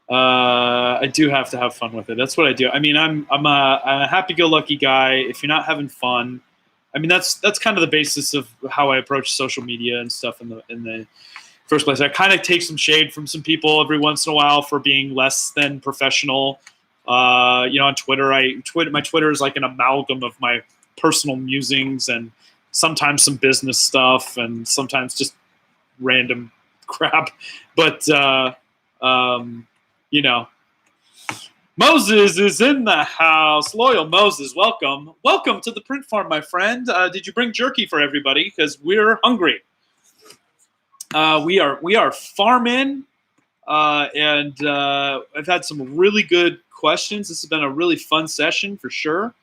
I do have to have fun with it. That's what I do. I mean, I'm a happy-go-lucky guy. If you're not having fun, I mean, that's kind of the basis of how I approach social media and stuff in the first place. I kind of take some shade from some people every once in a while for being less than professional. On Twitter, my Twitter is like an amalgam of my personal musings and sometimes some business stuff and sometimes just random crap. But Moses is in the house. Loyal Moses, welcome to the Print Farm, my friend. Did you bring jerky for everybody? Because we're hungry. We are farming, and I've had some really good questions. This has been a really fun session for sure.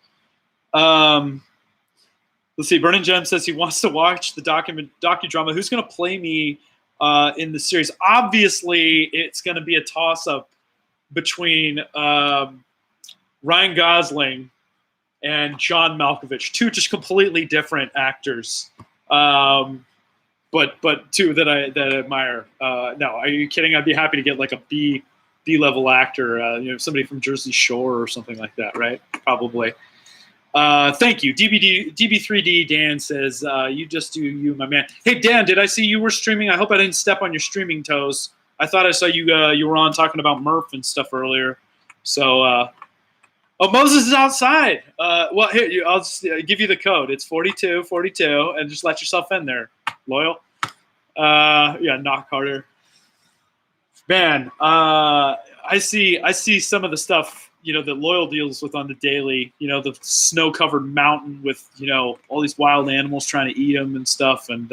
Let's see. Burning Gem says he wants to watch the docudrama. Who's going to play me in the series? Obviously, it's going to be a toss-up between Ryan Gosling and John Malkovich, two just completely different actors, but two that I admire. No, are you kidding? I'd be happy to get like a B level actor, somebody from Jersey Shore or something like that, right? Probably. Thank you. DB3D Dan says, you just do you, my man. Hey, Dan, did I see you were streaming? I hope I didn't step on your streaming toes. I thought I saw you you were on talking about Murph and stuff earlier. So, Moses is outside. Well, here, I'll just give you the code. It's 4242, and just let yourself in there, Loyal. Yeah, knock harder. Man, I see some of the stuff that Loyal deals with on the daily, the snow-covered mountain with, all these wild animals trying to eat them and stuff. And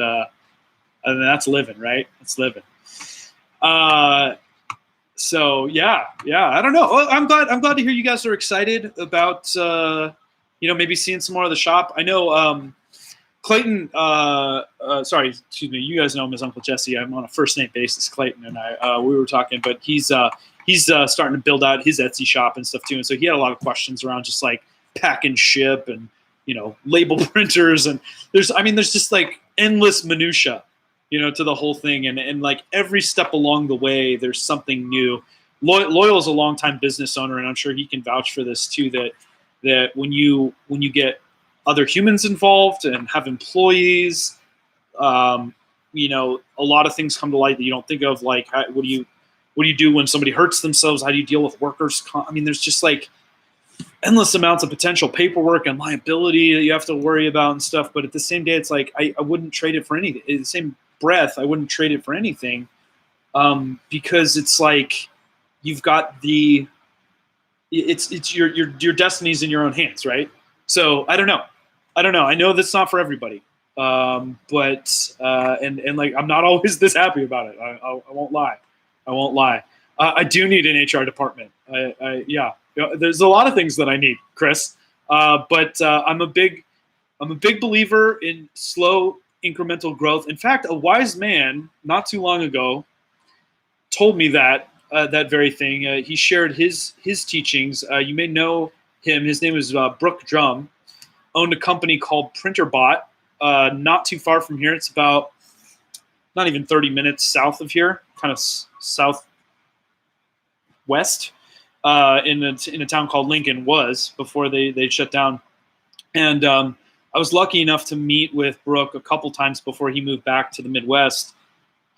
that's living, right? That's living. So yeah, I don't know. Well, I'm glad to hear you guys are excited about, maybe seeing some more of the shop. I know, Clayton, excuse me. You guys know him as Uncle Jesse. I'm on a first name basis. Clayton and I, we were talking, but he's starting to build out his Etsy shop and stuff too. And so he had a lot of questions around just like pack and ship and, label printers. And there's just like endless minutia, to the whole thing. And like every step along the way, there's something new. Loyal is a longtime business owner, and I'm sure he can vouch for this too, that when you get other humans involved and have employees, a lot of things come to light that you don't think of. Like, what do you do when somebody hurts themselves? How do you deal with workers? There's just like endless amounts of potential paperwork and liability that you have to worry about and stuff. But at the same day, it's like, I wouldn't trade it for anything. In the same breath, I wouldn't trade it for anything, because it's like you've got it's your destiny's in your own hands, right? So I don't know. I know that's not for everybody, but like I'm not always this happy about it. I won't lie. I do need an HR department. There's a lot of things that I need, Chris. But I'm a big believer in slow incremental growth. In fact, a wise man not too long ago told me that very thing. He shared his teachings. You may know him. His name is Brooke Drum. Owned a company called PrinterBot, not too far from here. It's about not even 30 minutes south of here, kind of southwest, in a town called Lincoln, was before they shut down. And I was lucky enough to meet with Brooke a couple times before he moved back to the Midwest.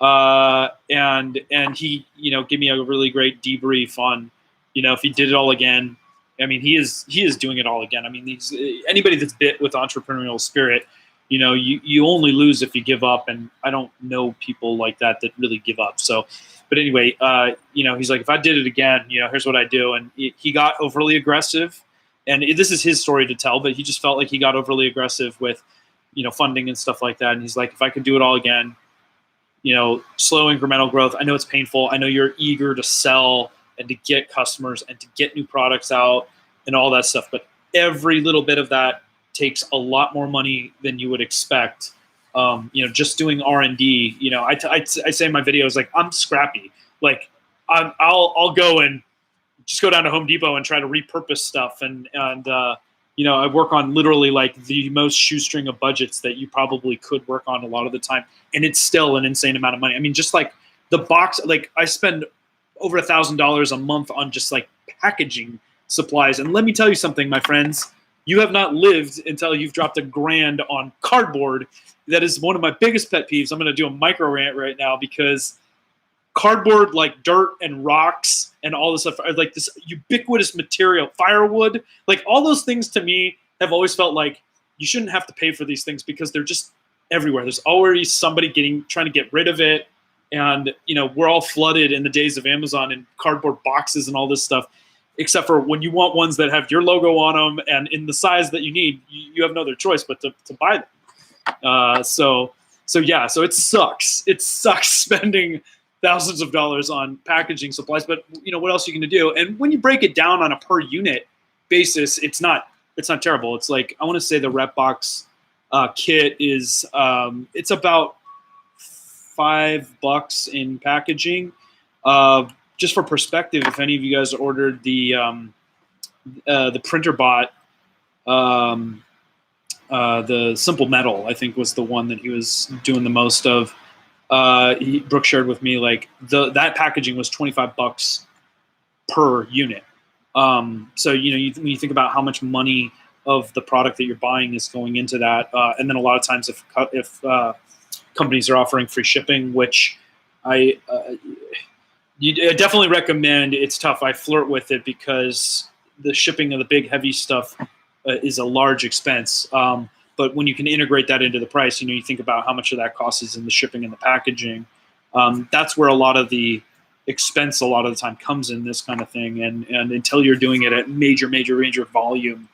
And he, gave me a really great debrief on, if he did it all again. He is doing it all again. Anybody that's bit with entrepreneurial spirit, you only lose if you give up. And I don't know people like that really give up. So, but anyway, he's like, if I did it again, here's what I do. And he got overly aggressive. And this is his story to tell, but he just felt like he got overly aggressive with, funding and stuff like that. And he's like, if I could do it all again, slow incremental growth. I know it's painful. I know you're eager to sell and to get customers and to get new products out and all that stuff. But every little bit of that takes a lot more money than you would expect. Just doing R&D, I say in my videos, like, I'm scrappy. Like, I'll go and just go down to Home Depot and try to repurpose stuff, and I work on literally like the most shoestring of budgets that you probably could work on a lot of the time, and it's still an insane amount of money. I mean, just like the box, like I spend over $1,000 a month on just like packaging supplies. And let me tell you something, my friends, you have not lived until you've dropped $1,000 on cardboard. That is one of my biggest pet peeves. I'm going to do a micro rant right now because cardboard, like dirt and rocks and all this stuff, like this ubiquitous material, firewood, like all those things to me have always felt like you shouldn't have to pay for these things because they're just everywhere. There's already somebody trying to get rid of it. And, we're all flooded in the days of Amazon and cardboard boxes and all this stuff, except for when you want ones that have your logo on them and in the size that you need, you have no other choice but to buy them. So it sucks. It sucks spending thousands of dollars on packaging supplies, but what else are you going to do? And when you break it down on a per unit basis, it's not terrible. It's like, I want to say the Repbox kit is, it's about $5 in packaging. Just for perspective, if any of you guys ordered the printer bot, the Simple Metal, I think was the one that he was doing the most of. Brooke shared with me like that packaging was $25 per unit. So when you think about how much money of the product that you're buying is going into that, and then a lot of times if companies are offering free shipping, which I definitely recommend. It's tough. I flirt with it because the shipping of the big heavy stuff is a large expense. But when you can integrate that into the price, you think about how much of that cost is in the shipping and the packaging. That's where a lot of the expense a lot of the time comes in this kind of thing. And until you're doing it at major volume,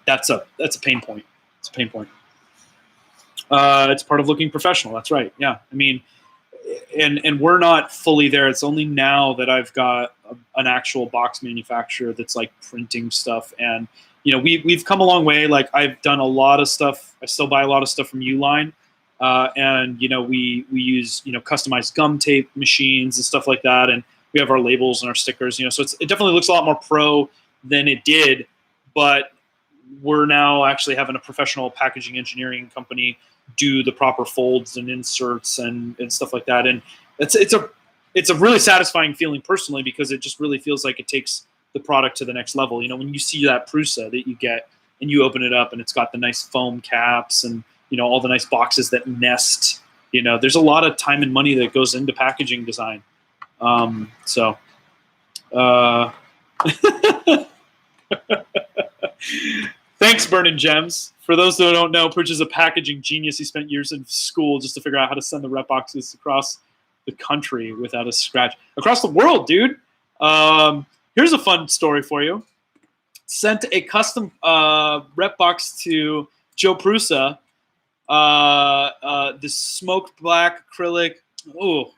that's a pain point. It's a pain point. It's part of looking professional. That's right. Yeah. I mean, and we're not fully there. It's only now that I've got an actual box manufacturer that's like printing stuff. And, we've come a long way. Like I've done a lot of stuff. I still buy a lot of stuff from Uline. And, we use, customized gum tape machines and stuff like that. And we have our labels and our stickers, so it definitely looks a lot more pro than it did. But we're now actually having a professional packaging engineering company do the proper folds and inserts and stuff like that. And it's a really satisfying feeling personally, because it just really feels like it takes the product to the next level. When you see that Prusa that you get and you open it up and it's got the nice foam caps and, all the nice boxes that nest, there's a lot of time and money that goes into packaging design. Thanks, Burning Gems. For those that don't know, Pooch is a packaging genius. He spent years in school just to figure out how to send the rep boxes across the country without a scratch. Across the world, dude. Here's a fun story for you. Sent a custom rep box to Joe Prusa. This smoked black acrylic. Oh,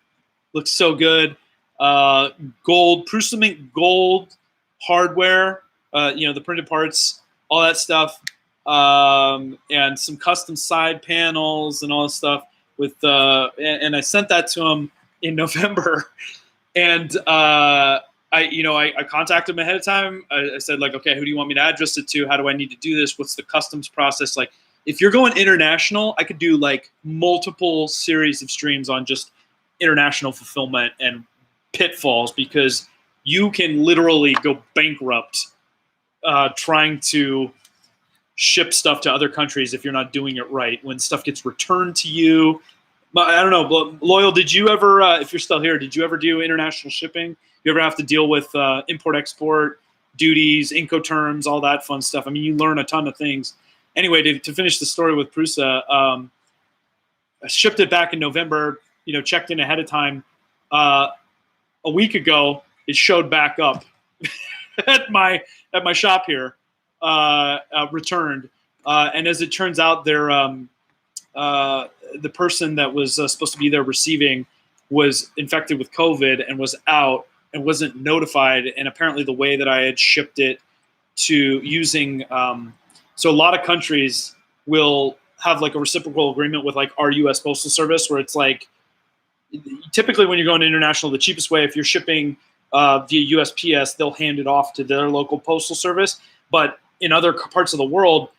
looks so good. Gold, Prusa Mint gold hardware. The printed parts, all that stuff. And some custom side panels and all this stuff with and I sent that to him in November, and I contacted him ahead of time. I said like, okay, who do you want me to address it to? How do I need to do this? What's the customs process? Like, if you're going international, I could do like multiple series of streams on just international fulfillment and pitfalls, because you can literally go bankrupt trying to ship stuff to other countries if you're not doing it right. When stuff gets returned to you, I don't know. Loyal, did you ever, if you're still here, did you ever do international shipping? You ever have to deal with import-export, duties, Incoterms, all that fun stuff? I mean, you learn a ton of things. Anyway, to finish the story with Prusa, I shipped it back in November, checked in ahead of time. A week ago, it showed back up at my shop here, returned. And as it turns out, the person that was supposed to be there receiving was infected with COVID and was out and wasn't notified. And apparently the way that I had shipped it to using, so a lot of countries will have like a reciprocal agreement with like our US Postal Service, where it's like, typically when you're going international, the cheapest way, if you're shipping via USPS, they'll hand it off to their local postal service. But in other parts of the world,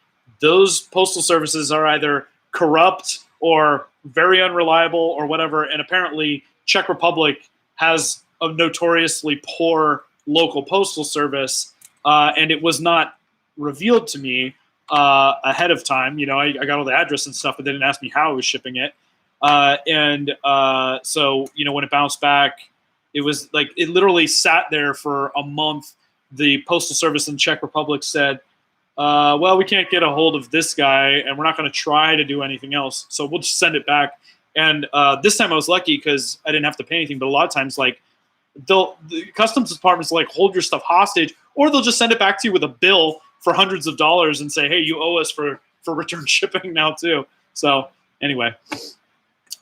those postal services are either corrupt or very unreliable or whatever. And apparently Czech Republic has a notoriously poor local postal service. And it was not revealed to me ahead of time. You know, I got all the address and stuff, but they didn't ask me how I was shipping it. So, you know, when it bounced back, it was like, it literally sat there for a month. The postal service in the Czech Republic said, well, we can't get a hold of this guy and we're not going to try to do anything else. So we'll just send it back. And this time I was lucky because I didn't have to pay anything. But a lot of times, like, the customs departments like hold your stuff hostage, or they'll just send it back to you with a bill for hundreds of dollars and say, hey, you owe us for return shipping now too. So anyway,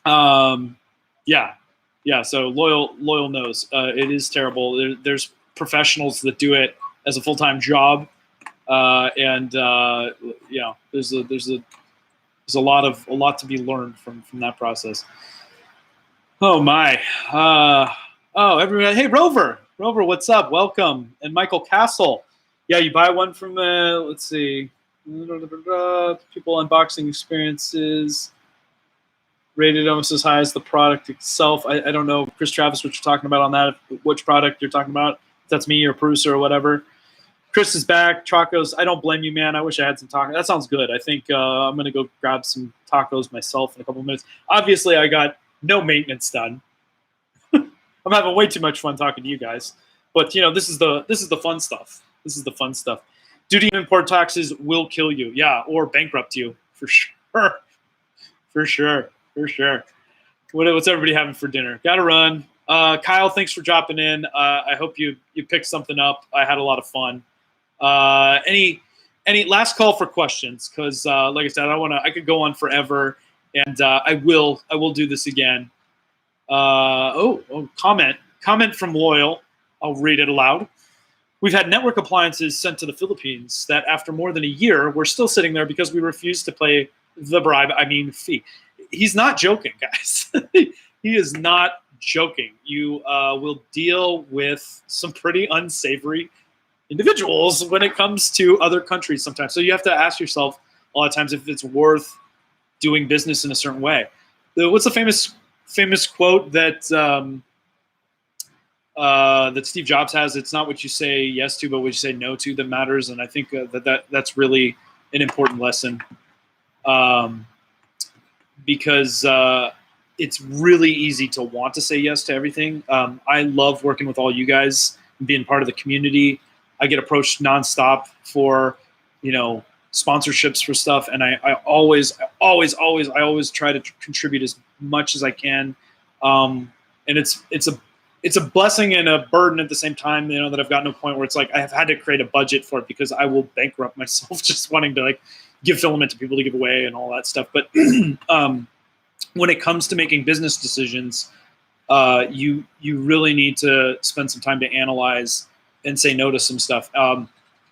yeah. So loyal knows it is terrible. There's professionals that do it as a full-time job. Yeah, there's a lot to be learned from that process. Oh my. Oh, everyone. Hey, Rover, what's up? Welcome. And Michael Castle. Yeah, you buy one from, let's see, people unboxing experiences, rated almost as high as the product itself. I don't know, Chris Travis, what you're talking about on that, which product you're talking about. If that's me or producer or whatever. Chris is back. Tacos. I don't blame you, man. I wish I had some tacos. That sounds good. I think I'm going to go grab some tacos myself in a couple of minutes. Obviously, I got no maintenance done. I'm having way too much fun talking to you guys. But, you know, this is the fun stuff. This is the fun stuff. Duty and import taxes will kill you. Yeah, or bankrupt you, for sure. For sure. What's everybody having for dinner? Got to run. Kyle, thanks for dropping in. I hope you picked something up. I had a lot of fun. Any last call for questions? Because like I said, I could go on forever, and I will do this again. Comment from Loyal. I'll read it aloud. We've had network appliances sent to the Philippines that after more than a year, we're still sitting there because we refused to pay the fee. He's not joking, guys. He is not joking. You will deal with some pretty unsavory individuals when it comes to other countries sometimes. So you have to ask yourself a lot of times if it's worth doing business in a certain way. What's the famous quote that that Steve Jobs has? It's not what you say yes to, but what you say no to that matters. And I think that's really an important lesson, because it's really easy to want to say yes to everything. I love working with all you guys and being part of the community. I get approached nonstop for, you know, sponsorships for stuff, and I always try to contribute as much as I can. And it's a blessing and a burden at the same time, you know, that I've gotten to a point where it's like I have had to create a budget for it because I will bankrupt myself just wanting to like give Filament to people to give away and all that stuff. But when it comes to making business decisions, you really need to spend some time to analyze and say no to some stuff.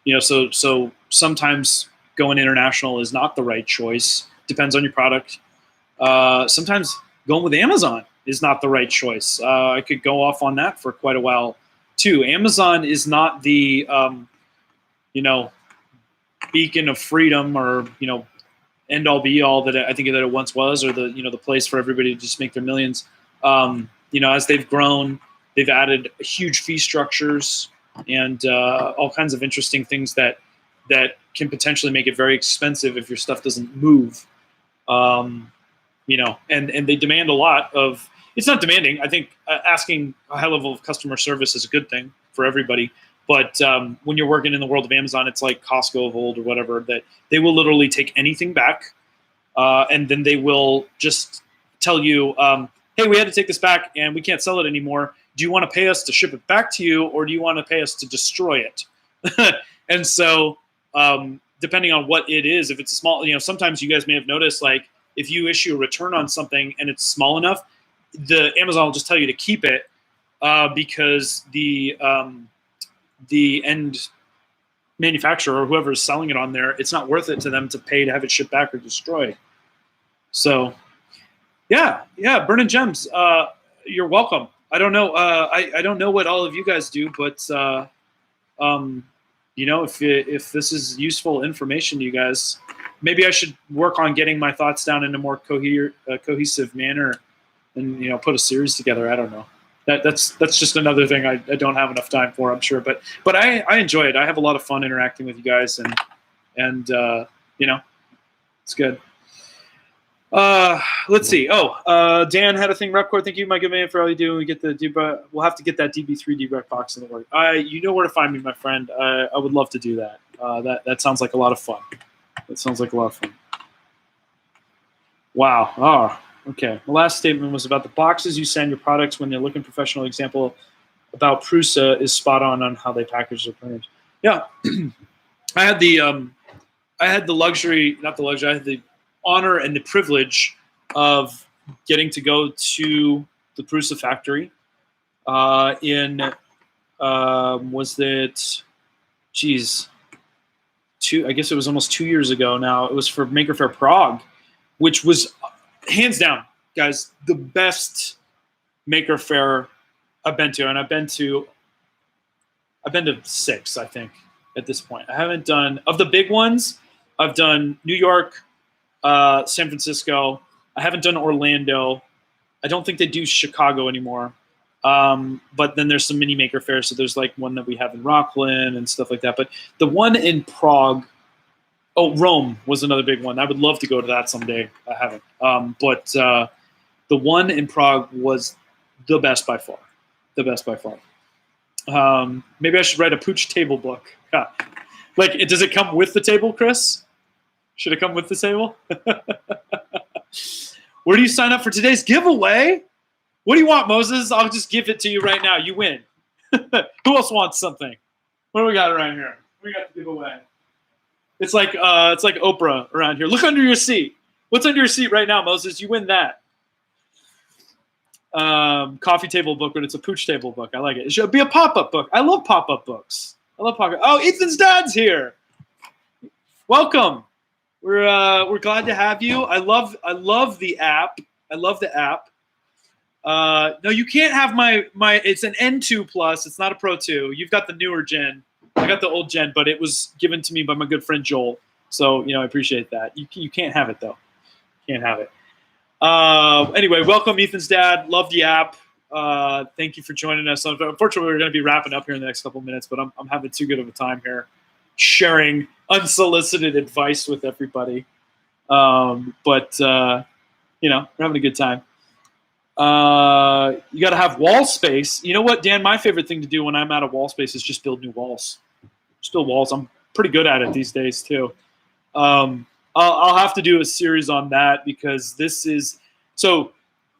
You know, so sometimes going international is not the right choice. Depends on your product. Sometimes going with Amazon is not the right choice. I could go off on that for quite a while too. Amazon is not the, you know, beacon of freedom or, you know, end all be all that I think that it once was, or the, you know, the place for everybody to just make their millions. You know, as they've grown, they've added huge fee structures and all kinds of interesting things that can potentially make it very expensive if your stuff doesn't move. You know, and they demand a lot of. It's not demanding. I think asking a high level of customer service is a good thing for everybody. But when you're working in the world of Amazon, it's like Costco of old or whatever, that they will literally take anything back, and then they will just tell you, hey, we had to take this back and we can't sell it anymore. Do you want to pay us to ship it back to you, or do you want to pay us to destroy it? And so depending on what it is, if it's a small, you know, sometimes you guys may have noticed, like if you issue a return on something and it's small enough, the Amazon will just tell you to keep it because the end manufacturer or whoever is selling it on there, it's not worth it to them to pay to have it shipped back or destroyed. So yeah, Burning Gems. You're welcome. I don't know. I don't know what all of you guys do, but you know, if this is useful information to you guys, maybe I should work on getting my thoughts down in a more cohesive manner, and you know, put a series together. I don't know. That's just another thing I don't have enough time for, I'm sure. But I enjoy it. I have a lot of fun interacting with you guys, and you know, it's good. Let's see. Dan had a thing. Repkord, thank you, my good man, for all you do. We get the debug. We'll have to get that DB3 debug box in the work. You know where to find me, my friend. I would love to do that. That sounds like a lot of fun. That sounds like a lot of fun. Wow. Oh, okay. The last statement was about the boxes you send your products when they're looking professional. Example about Prusa is spot on how they package their printers. Yeah. I had the luxury, not the luxury, I had the honor and the privilege of getting to go to the Prusa factory was it, geez, I guess it was almost 2 years ago now. It was for Maker Faire Prague, which was hands down, guys, the best Maker Faire I've been to. And I've been to 6, I think, at this point. I haven't done, of the big ones, I've done New York, San Francisco. I haven't done Orlando. I don't think they do Chicago anymore. But then there's some mini Maker Faire. So there's like one that we have in Rockland and stuff like that. But the one in Prague, Rome was another big one. I would love to go to that someday. I haven't. But the one in Prague was the best by far. The best by far. Maybe I should write a Pooch table book. Yeah. Like, does it come with the table, Chris? Should it come with the table? Where do you sign up for today's giveaway? What do you want, Moses? I'll just give it to you right now. You win. Who else wants something? What do we got around here? What do we got to give away? It's like Oprah around here. Look under your seat. What's under your seat right now, Moses? You win that. Coffee table book, but it's a Pooch table book. I like it. It should be a pop-up book. I love pop-up books. I love pop-up. Oh, Ethan's dad's here. Welcome. We're glad to have you. I love the app. I love the app. No, you can't have my. It's an N2 Plus. It's not a Pro 2. You've got the newer gen. I got the old gen, but it was given to me by my good friend Joel. So I appreciate that. You can't have it though. Can't have it. Anyway, welcome, Ethan's dad. Love the app. Thank you for joining us. Unfortunately, we're going to be wrapping up here in the next couple minutes, but I'm having too good of a time here, sharing unsolicited advice with everybody. But we're having a good time. You got to have wall space. You know what, Dan? My favorite thing to do when I'm out of wall space is just build new walls. Just build walls. I'm pretty good at it these days too. I'll have to do a series on that because this is so.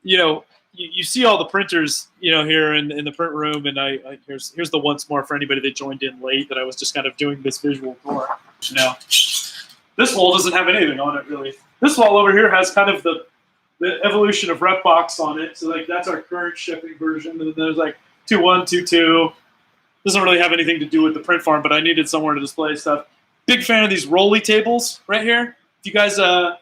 You see all the printers, here in the print room, and here's the once more for anybody that joined in late that I was just kind of doing this visual tour. This wall doesn't have anything on it really. This wall over here has kind of the evolution of Repbox on it. So that's our current shipping version. And then there's 2.1, 2.2. Doesn't really have anything to do with the print farm, but I needed somewhere to display stuff. Big fan of these rolly tables right here. If you guys have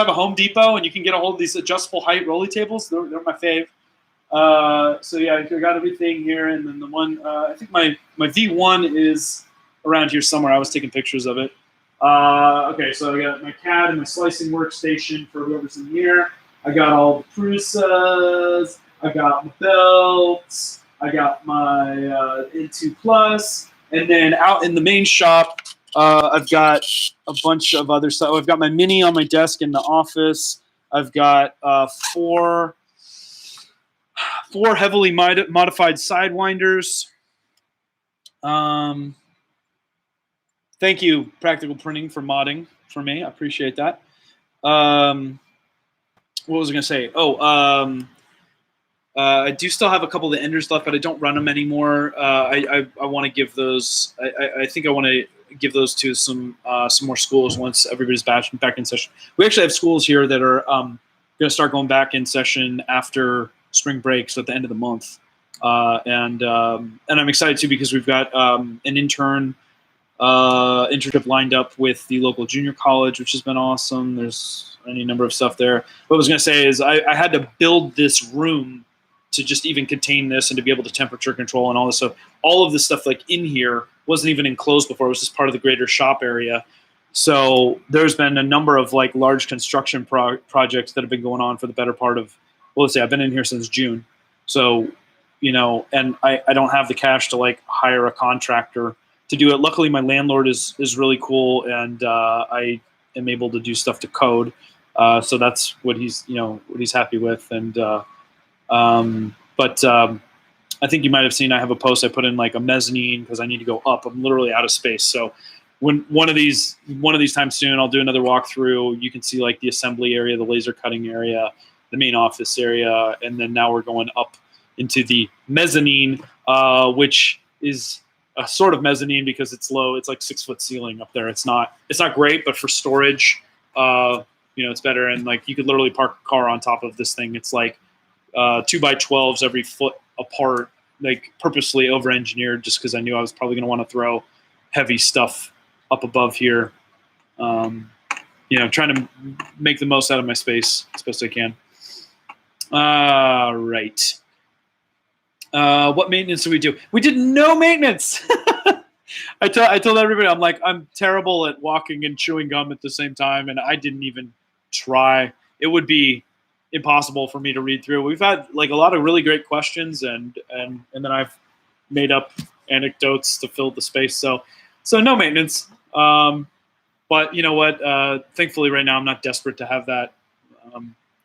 a Home Depot and you can get a hold of these adjustable height rolly tables, they're my fave. So yeah, I got everything here, and then the one I think my V1 is around here somewhere. I was taking pictures of it. Okay, so I got my CAD and my slicing workstation for whoever's in here. I got all the Prusas. I got my belts. I got my N2 Plus, and then out in the main shop, I've got a bunch of other stuff. I've got my Mini on my desk in the office. I've got four heavily modified Sidewinders. Thank you, Practical Printing, for modding for me. I appreciate that. What was I going to say? I do still have a couple of the Enders left, but I don't run them anymore. I want to give those. I think I want to give those to some more schools once everybody's back in session. We actually have schools here that are going to start going back in session after spring break, so at the end of the month. And I'm excited too because we've got an internship lined up with the local junior college, which has been awesome. There's any number of stuff there. What I was going to say is I had to build this room to just even contain this and to be able to temperature control and all this stuff. All of this stuff like in here wasn't even enclosed before. It was just part of the greater shop area. So there's been a number of like large construction projects that have been going on for the better part of, well, let's say I've been in here since June. So, you know, and I don't have the cash to like hire a contractor to do it. Luckily, my landlord is really cool, and I am able to do stuff to code. So that's what he's, you know, what he's happy with. And I think you might have seen I have a post I put in like a mezzanine because I need to go up. I'm literally out of space. So when one of these times soon, I'll do another walkthrough. You can see like the assembly area, the laser cutting area, the main office area, and then now we're going up into the mezzanine, which is a sort of mezzanine because it's low. It's like 6-foot ceiling up there. It's not great, but for storage, you know, it's better. And like you could literally park a car on top of this thing. It's like 2x12s every foot apart, like purposely over-engineered just because I knew I was probably going to want to throw heavy stuff up above here. You know, trying to make the most out of my space as best I can. Right. What maintenance do we do? We did no maintenance. I told everybody, I'm like, I'm terrible at walking and chewing gum at the same time, and I didn't even try. It would be impossible for me to read through. We've had like a lot of really great questions, and then I've made up anecdotes to fill the space. So no maintenance. But you know what? Thankfully, right now I'm not desperate to have that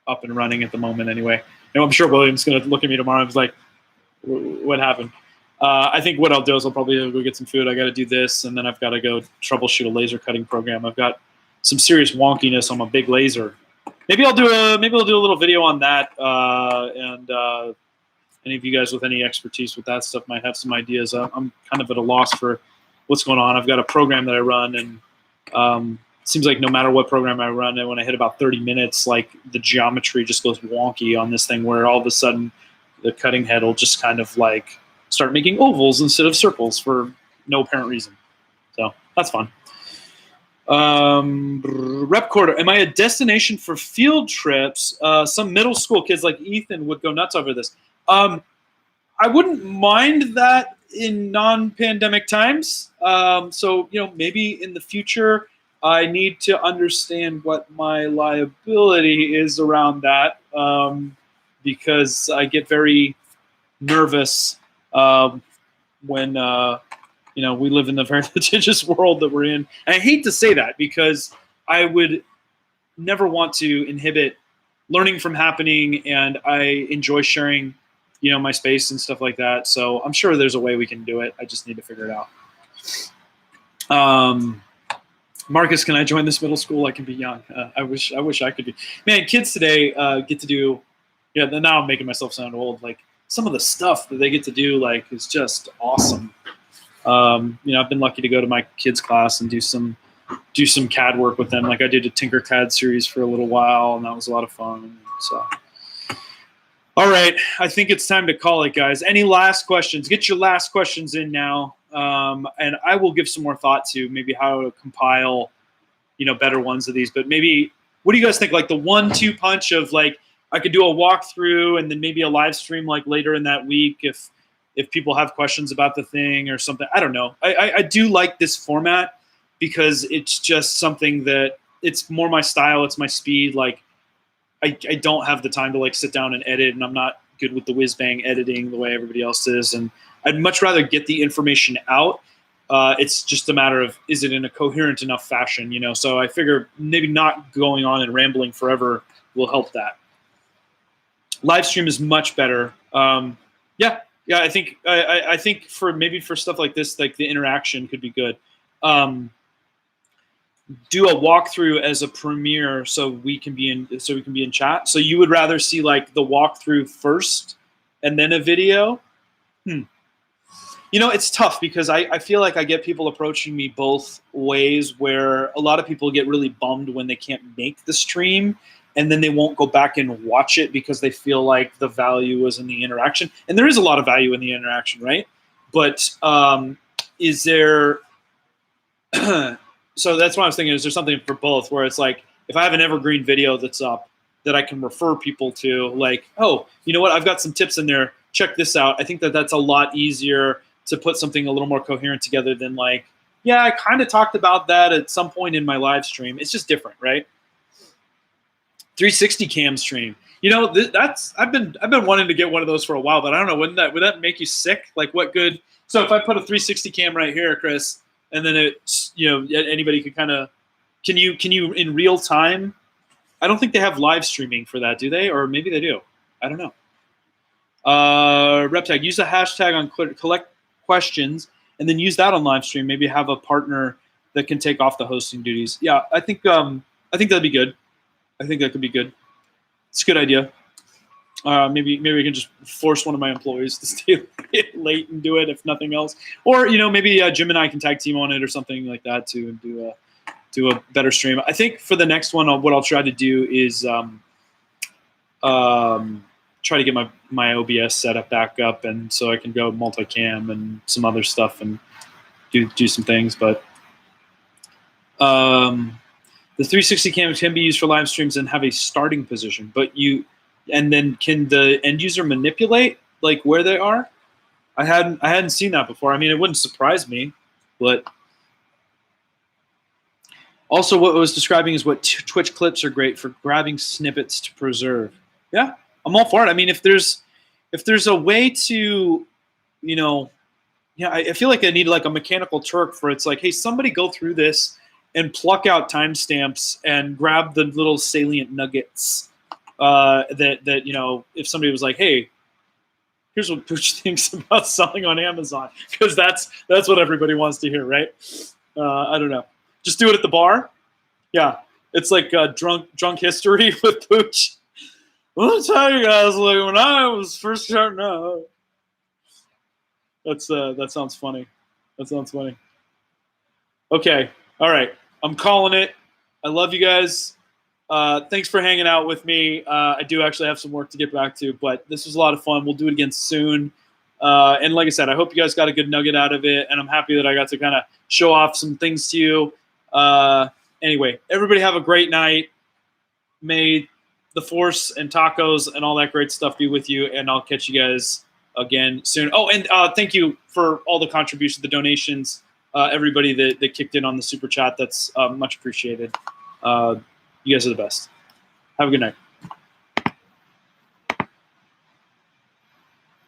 up and running at the moment. Anyway, and I'm sure William's going to look at me tomorrow and was like, "What happened?" I think what I'll do is I'll probably go get some food. I got to do this, and then I've got to go troubleshoot a laser cutting program. I've got some serious wonkiness on my big laser. Maybe I'll do a little video on that. And any of you guys with any expertise with that stuff might have some ideas. I'm kind of at a loss for what's going on. I've got a program that I run, and it seems like no matter what program I run, and when I hit about 30 minutes, like the geometry just goes wonky on this thing, where all of a sudden the cutting head will just kind of like start making ovals instead of circles for no apparent reason. So that's fun. Repkord, am I a destination for field trips? Some middle school kids like Ethan would go nuts over this. I wouldn't mind that in non-pandemic times. So, you know, maybe in the future, I need to understand what my liability is around that, because I get very nervous when you know, we live in the very litigious world that we're in. And I hate to say that because I would never want to inhibit learning from happening, and I enjoy sharing, you know, my space and stuff like that. So I'm sure there's a way we can do it. I just need to figure it out. Marcus, can I join this middle school? I can be young. I wish I could be. Man, kids today get to do, yeah, now I'm making myself sound old. Like some of the stuff that they get to do, like, is just awesome. You know, I've been lucky to go to my kids' class and do some CAD work with them. Like I did a Tinkercad series for a little while, and that was a lot of fun. So, all right, I think it's time to call it, guys. Any last questions? Get your last questions in now, and I will give some more thought to maybe how to compile, you know, better ones of these. But maybe, what do you guys think? Like the 1-2 punch of like, I could do a walkthrough and then maybe a live stream like later in that week if people have questions about the thing or something. I don't know. I do like this format because it's just something that it's more my style. It's my speed. Like I don't have the time to like sit down and edit, and I'm not good with the whiz bang editing the way everybody else is. And I'd much rather get the information out. It's just a matter of, is it in a coherent enough fashion, you know? So I figure maybe not going on and rambling forever will help that. Live stream is much better. Yeah, I think for maybe for stuff like this, like the interaction could be good. Do a walkthrough as a premiere so we can be in chat. So you would rather see like the walkthrough first and then a video? You know, it's tough because I feel like I get people approaching me both ways, where a lot of people get really bummed when they can't make the stream, and then they won't go back and watch it because they feel like the value is in the interaction. And there is a lot of value in the interaction, right? But is there so that's what I was thinking, is there something for both, where it's like, if I have an evergreen video that's up, that I can refer people to. Like, oh, you know what? I've got some tips in there. Check this out. I think that that's a lot easier to put something a little more coherent together than like, yeah, I kind of talked about that at some point in my live stream. It's just different, right? 360 cam stream. You know, that's I've been wanting to get one of those for a while, but I don't know. Would that make you sick? Like, what good? So if I put a 360 cam right here, Chris, and then it's, you know, anybody could kind of, can you in real time? I don't think they have live streaming for that, do they? Or maybe they do. I don't know. Reptag, use a hashtag on collect questions, and then use that on live stream. Maybe have a partner that can take off the hosting duties. Yeah, I think that'd be good. I think that could be good. It's a good idea. Maybe we can just force one of my employees to stay late and do it, if nothing else. Or, you know, maybe Jim and I can tag team on it or something like that to do a better stream. I think for the next one, what I'll try to do is try to get my OBS setup back up, and so I can go multicam and some other stuff and do some things. But the 360 cam can be used for live streams and have a starting position, and then can the end user manipulate like where they are? I hadn't seen that before. I mean, it wouldn't surprise me, but also what I was describing is what Twitch clips are great for grabbing snippets to preserve. Yeah, I'm all for it. I mean, if there's a way to, you know, yeah, I feel like I need like a Mechanical Turk for it's like, hey, somebody go through this and pluck out timestamps and grab the little salient nuggets that you know, if somebody was like, hey, here's what Pooch thinks about selling on Amazon, because that's what everybody wants to hear, right? I don't know. Just do it at the bar. Yeah, it's like drunk history with Pooch. I'll tell you guys, like when I was first starting out. That sounds funny. That sounds funny. Okay. All right. I'm calling it. I love you guys. Thanks for hanging out with me. I do actually have some work to get back to, but this was a lot of fun. We'll do it again soon. And like I said, I hope you guys got a good nugget out of it, and I'm happy that I got to kind of show off some things to you. Anyway, everybody have a great night. May the Force and tacos and all that great stuff be with you, and I'll catch you guys again soon. Oh, and thank you for all the contributions, the donations, everybody that kicked in on the super chat. That's much appreciated. You guys are the best. Have a good night.